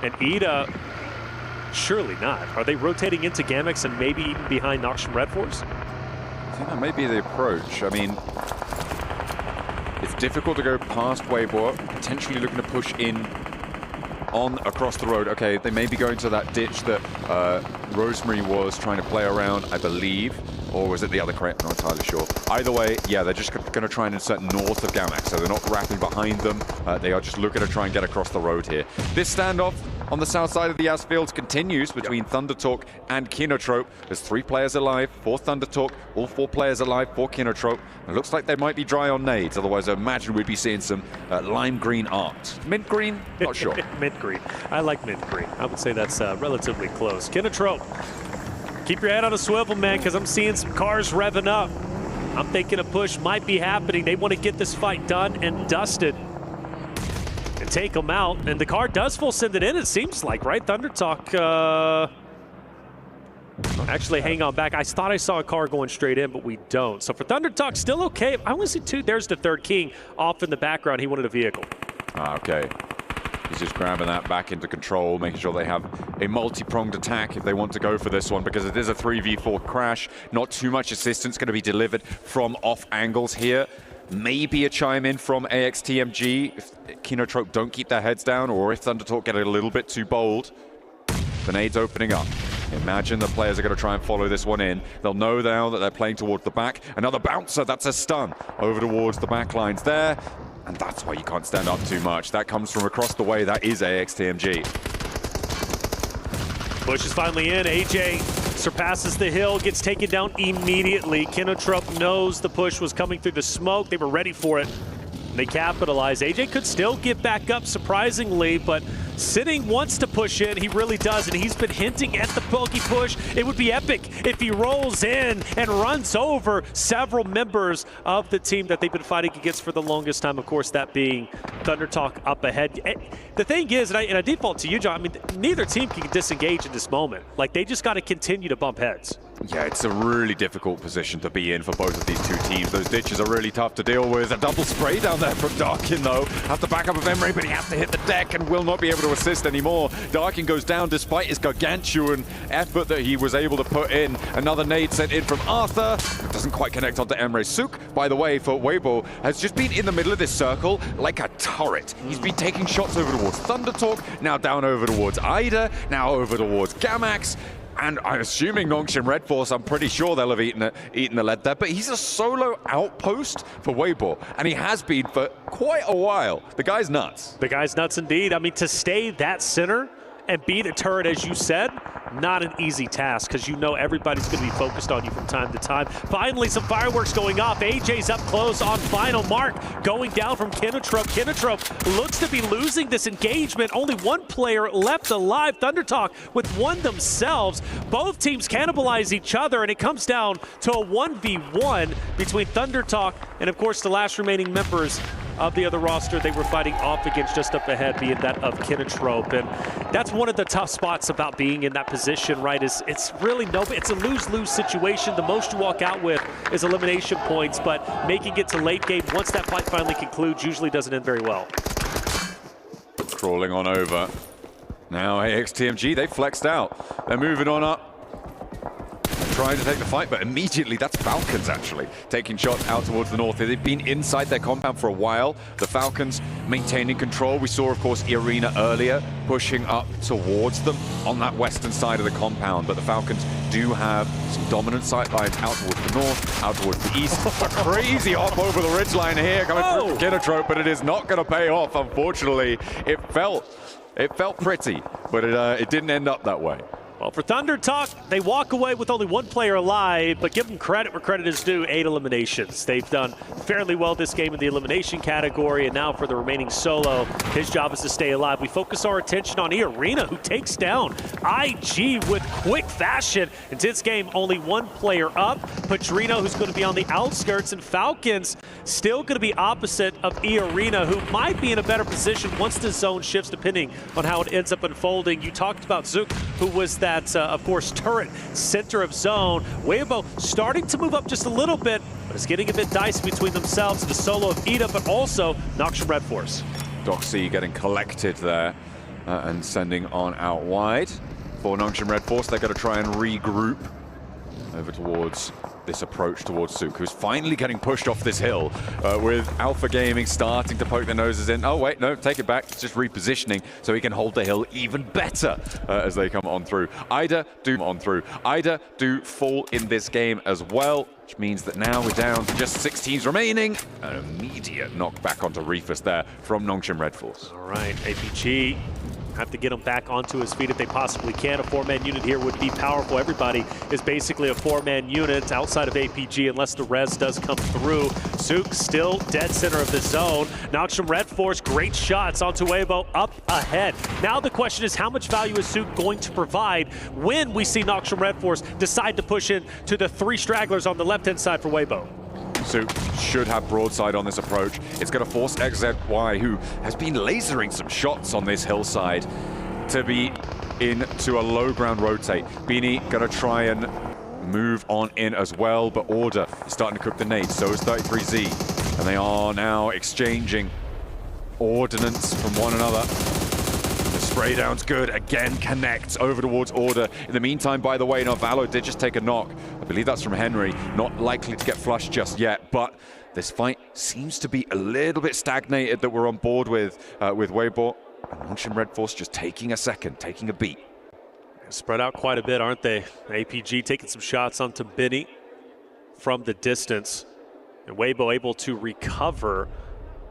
And Ida, surely not. Are they rotating into Gamex and maybe even behind Nongshim Red Force? I think that may be the approach. I mean, it's difficult to go past Weibo, potentially looking to push in on across the road. Okay, they may be going to that ditch that Rosemary was trying to play around, I believe. Or was it the other crate? I'm not entirely sure. Either way, yeah, they're just going to try and insert north of Gamex, so they're not wrapping behind them. They are just looking to try and get across the road here. This standoff on the south side of the Asfields continues between ThunderTalk and Kinotrope. There's 3 players alive for ThunderTalk, all 4 players alive for Kinotrope. It looks like they might be dry on nades, otherwise I imagine we'd be seeing some lime green art. Mint green? Not sure. Mint green. I like mint green. I would say that's relatively close. Kinotrope, keep your head on a swivel, man, because I'm seeing some cars revving up. I'm thinking a push might be happening. They want to get this fight done and dusted and take them out. And the car does full send it in, it seems like, right? ThunderTalk, actually, hang on back. I thought I saw a car going straight in, but we don't. So for ThunderTalk, still okay. I only see 2. There's the third king off in the background. He wanted a vehicle. Okay. He's just grabbing that back into control, making sure they have a multi-pronged attack if they want to go for this one, because it is a 3v4 crash. Not too much assistance going to be delivered from off angles here. Maybe a chime in from AXTMG if Kinotrope don't keep their heads down, or if ThunderTalk get a little bit too bold. The nade's opening up. Imagine the players are going to try and follow this one in. They'll know now that they're playing towards the back. Another bouncer, that's a stun over towards the back lines there. And that's why you can't stand up too much. That comes from across the way. That is AXTMG. Push is finally in. AJ surpasses the hill, gets taken down immediately. Kinotrope knows the push was coming through the smoke. They were ready for it. They capitalize. AJ could still get back up, surprisingly, but Sitting wants to push in. He really does, and he's been hinting at the bogey push. It would be epic if he rolls in and runs over several members of the team that they've been fighting against for the longest time, of course, that being ThunderTalk up ahead. The thing is, and I default to you, John, I mean, neither team can disengage in this moment. Like, they just got to continue to bump heads. Yeah, it's a really difficult position to be in for both of these two teams. Those ditches are really tough to deal with. A double spray down there from Darkin, though. Has the backup of Emre, but he has to hit the deck and will not be able to assist anymore. Darkin goes down despite his gargantuan effort that he was able to put in. Another nade sent in from Arthur. It doesn't quite connect onto Emre. Sook, by the way, for Weibo, has just been in the middle of this circle like a turret. He's been taking shots over towards Thunder Talk, now down over towards Ida, now over towards Gamax. And I'm assuming Nongshim Red Force, I'm pretty sure they'll have eaten the lead there. But he's a solo outpost for Weibo, and he has been for quite a while. The guy's nuts. The guy's nuts indeed. I mean, to stay that center and beat a turret, as you said, not an easy task, because you know everybody's going to be focused on you from time to time. Finally, some fireworks going off. AJ's up close on final mark, going down from Kinotrope. Kinotrope looks to be losing this engagement. Only one player left alive. Thundertalk with one themselves. Both teams cannibalize each other, and it comes down to a 1v1 between Thundertalk and, of course, the last remaining members of the other roster they were fighting off against just up ahead, being that of Kinotrope. And that's one of the tough spots about being in that position, right? Is it's really it's a lose-lose situation. The most you walk out with is elimination points, but making it to late game once that fight finally concludes usually doesn't end very well. Crawling on over. Now AXTMG, they flexed out. They're moving on up. Trying to take the fight, but immediately that's Falcons actually taking shots out towards the north. They've been inside their compound for a while. The Falcons maintaining control. We saw, of course, Irina earlier pushing up towards them on that western side of the compound, but the Falcons do have some dominant sight lines out towards the north, out towards the east. A crazy hop over the ridgeline here coming through from Kinotrope, but it is not going to pay off, unfortunately. It felt pretty, but it didn't end up that way. Well, for Thunder Talk, they walk away with only one player alive, but give them credit where credit is due, 8 eliminations. They've done fairly well this game in the elimination category, and now for the remaining solo, his job is to stay alive. We focus our attention on Irina, who takes down IG with quick fashion. In this game, only one player up. Padrino, who's going to be on the outskirts, and Falcons still going to be opposite of Irina, who might be in a better position once the zone shifts, depending on how it ends up unfolding. You talked about Zook, who was that of course, turret, center of zone. Weibo starting to move up just a little bit, but it's getting a bit dicey between themselves, the solo of Ida, but also Nongshim Red Force. Doxy getting collected there and sending on out wide. For Nongshim Red Force, they're going to try and regroup over towards this approach towards Sook, who's finally getting pushed off this hill with Alpha Gaming starting to poke their noses in. Oh, wait, no, take it back. It's just repositioning so he can hold the hill even better as they come on through. Ida do fall in this game as well, which means that now we're down to just 6 teams remaining. An immediate knockback onto Reefus there from Nongshim Red Force. All right, APG have to get him back onto his feet if they possibly can. A 4-man unit here would be powerful. Everybody is basically a 4-man unit outside of APG unless the res does come through. Zook still dead center of the zone. Nongshim Red Force, great shots onto Weibo up ahead. Now the question is, how much value is Zook going to provide when we see Nongshim Red Force decide to push in to the 3 stragglers on the left-hand side for Weibo? Zook should have broadside on this approach. It's going to force XZY, who has been lasering some shots on this hillside, to be into a low ground rotate. Beanie going to try and move on in as well, but Order is starting to cook the nades. So is 33Z. And they are now exchanging ordnance from one another. The spray down's good. Again, connects over towards Order. In the meantime, by the way, Narvalo did just take a knock. I believe that's from Henry. Not likely to get flushed just yet, but this fight seems to be a little bit stagnated that we're on board with Weibo. And Nongshim Red Force just taking a second, taking a beat. Spread out quite a bit, aren't they? APG taking some shots onto Benny from the distance. And Weibo able to recover.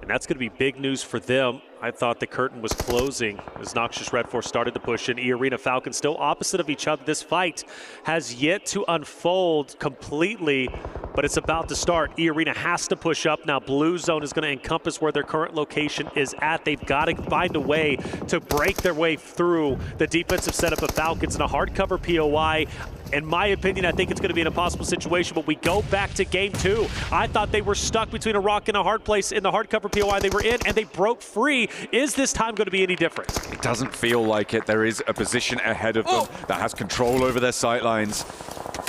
And that's going to be big news for them. I thought the curtain was closing as Nongshim Red Force started to push in. Arena Falcons still opposite of each other. This fight has yet to unfold completely, but it's about to start. Arena has to push up now. Blue zone is going to encompass where their current location is at. They've got to find a way to break their way through the defensive setup of Falcons in a hard cover POI. In my opinion, I think it's going to be an impossible situation, but we go back to game 2. I thought they were stuck between a rock and a hard place in the hardcover POI they were in, and they broke free. Is this time going to be any different? It doesn't feel like it. There is a position ahead of them that has control over their sightlines,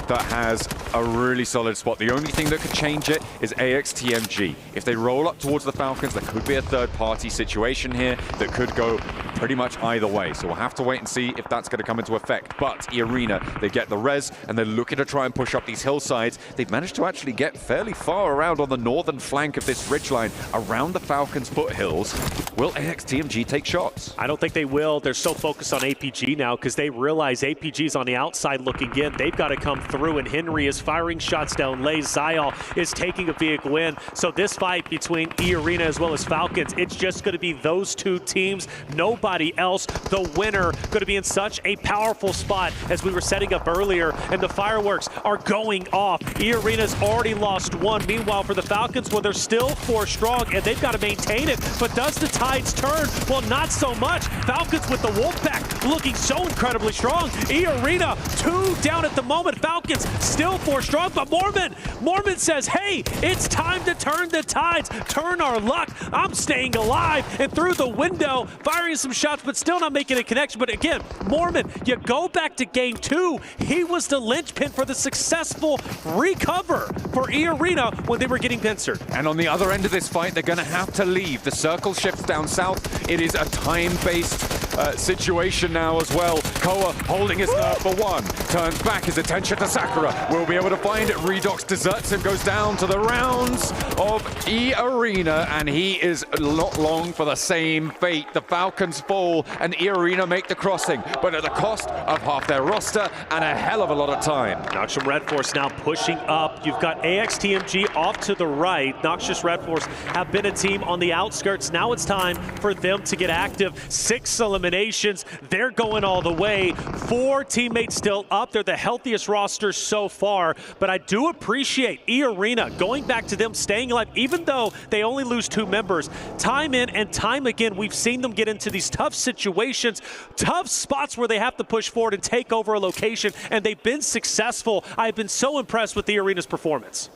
that has a really solid spot. The only thing that could change it is AXTMG. If they roll up towards the Falcons, there could be a third-party situation here that could go pretty much either way. So we'll have to wait and see if that's going to come into effect. But E-Arena, they get the res, and they're looking to try and push up these hillsides. They've managed to actually get fairly far around on the northern flank of this ridgeline, around the Falcons' foothills. Will AXTMG take shots? I don't think they will. They're so focused on APG now because they realize APG's on the outside looking in. They've got to come through, and Henry is firing shots down Lay. Zyal is taking a vehicle in. So this fight between E-Arena as well as Falcons, it's just going to be those two teams, nobody else. The winner going to be in such a powerful spot as we were setting up earlier, and the fireworks are going off. E-Arena's already lost one. Meanwhile, for the Falcons, well, they're still 4 strong, and they've got to maintain it. But does the tides turn? Well, not so much. Falcons with the Wolfpack looking so incredibly strong. E-Arena 2 down at the moment. Falcons still 4 strong, but Mormon says, hey, it's time to turn the tides, turn our luck. I'm staying alive, and through the window, firing some shots, but still not making a connection. But again, Mormon, you go back to game 2, he was the linchpin for the successful recover for E-Arena when they were getting pincered. And on the other end of this fight, they're going to have to leave. The circle shifts down south. It is a time-based situation now as well. Koa holding his nerve for 1. Turns back his attention to Sakura. Will be able to find it. Redox deserts him, goes down to the rounds of E-Arena, and he is not long for the same fate. The Falcons fall, and E-Arena make the crossing, but at the cost of half their roster and a hell of a lot of time. Noxious Red Force now pushing up. You've got AXTMG off to the right. Noxious Red Force have been a team on the outskirts. Now it's time for them to get active. 6 eliminations. They're going all the way. 4 teammates still up. They're the healthiest roster so far, but I do appreciate E-Arena going back to them staying alive, even though they only lose 2 members. Time in and time again, we've seen them get into these tough situations, tough spots where they have to push forward and take over a location, and they've been successful. I've been so impressed with E-Arena's performance.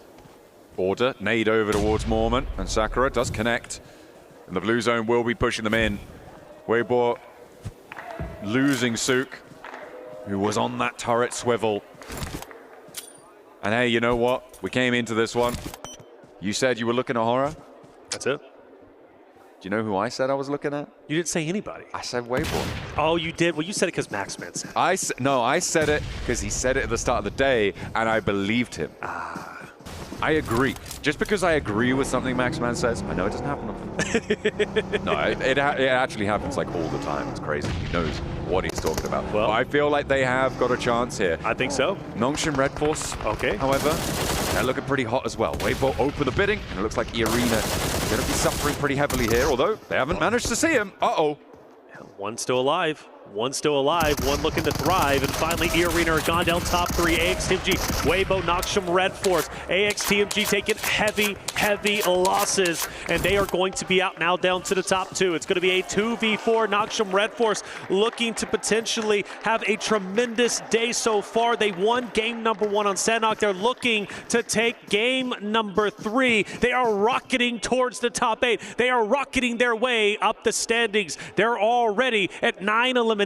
Order, nade over towards Mormon, and Sakura does connect. And the blue zone will be pushing them in. Weibo losing Suk, who was on that turret swivel. And hey, you know what? We came into this one. You said you were looking at horror. That's it. Do you know who I said I was looking at? You didn't say anybody. I said Weibo. Oh, you did? Well, you said it because Maxman said it. No, I said it because he said it at the start of the day, and I believed him. I agree. Just because I agree with something Maxman says, I know it doesn't happen often. No, it actually happens like all the time. It's crazy. He knows what he's talking about. Well, but I feel like they have got a chance here. I think so. Nongshin Red Force, okay. However, they're looking pretty hot as well. Weibo open the bidding, and it looks like E-Arena is going to be suffering pretty heavily here, although they haven't managed to see him. Uh-oh. One still alive. One still alive, one looking to thrive, and finally E-Arena are gone down top 3. AXTMG, Weibo, Noxious Red Force. AXTMG taking heavy losses, and they are going to be out now down to the top 2. It's going to be a 2v4. Noxious Red Force looking to potentially have a tremendous day so far. They won game number 1 on Sanhok. They're looking to take game number 3. They are rocketing towards the top 8. They are rocketing their way up the standings. They're already at 9 eliminations.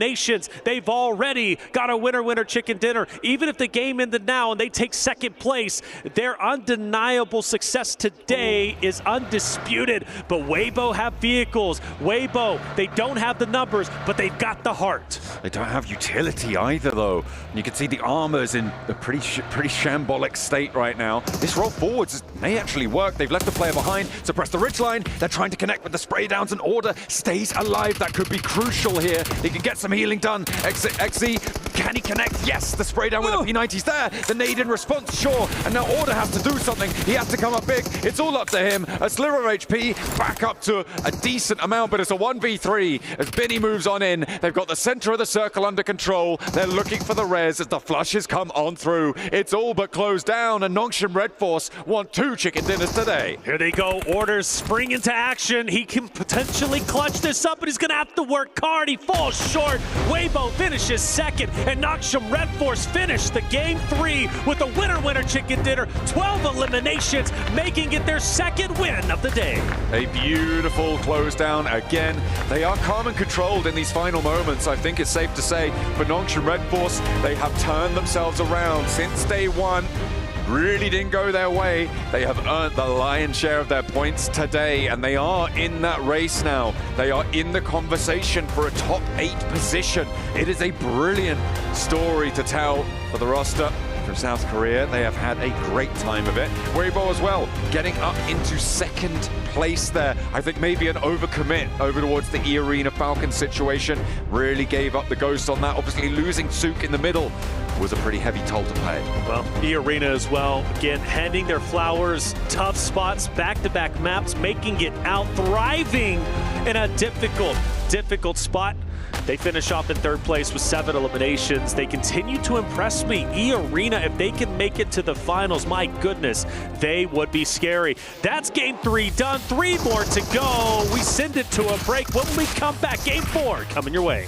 They've already got a winner chicken dinner. Even if the game ended now and they take 2nd place, their undeniable success today is undisputed. But Weibo have vehicles. Weibo, they don't have the numbers, but they've got the heart. They don't have utility either, though. And you can see the armor's in a pretty shambolic state right now. This roll forwards may actually work. They've left the player behind, suppress the ridgeline. They're trying to connect with the spray downs, and Order stays alive. That could be crucial here. He can get some healing done. XZ, can he connect? Yes, the spray down with the P90's there. The nade in response, sure. And now Order has to do something. He has to come up big. It's all up to him. A sliver of HP, back up to a decent amount, but it's a 1v3 as Benny moves on in. They've got the center of the circle under control. They're looking for the res as the flushes come on through. It's all but closed down, and Nongshin Red Force want 2 chicken dinners today. Here they go. Orders spring into action. He can potentially clutch this up, but he's going to have to work hard. He falls short. Weibo finishes 2nd. And Noxham Red Force finished the Game 3 with a winner-winner chicken dinner, 12 eliminations, making it their second win of the day. A beautiful close down. Again, they are calm and controlled in these final moments. I think it's safe to say for Noxham Red Force, they have turned themselves around since day one. Really didn't go their way. They have earned the lion's share of their points today, and they are in that race now. They are in the conversation for a top 8 position. It is a brilliant story to tell for the roster from South Korea. They have had a great time of it. Weibo as well, getting up into second place there. I think maybe an overcommit over towards the E-Arena Falcon situation. Really gave up the ghost on that. Obviously losing Sook in the middle was a pretty heavy toll to pay. Well, E-Arena as well, again, handing their flowers, tough spots, back-to-back maps, making it out, thriving in a difficult spot. They finish off in third place with 7 eliminations. They continue to impress me. E-Arena, if they can make it to the finals, my goodness, they would be scary. That's Game 3 done. 3 more to go. We send it to a break. When we come back, Game 4 coming your way.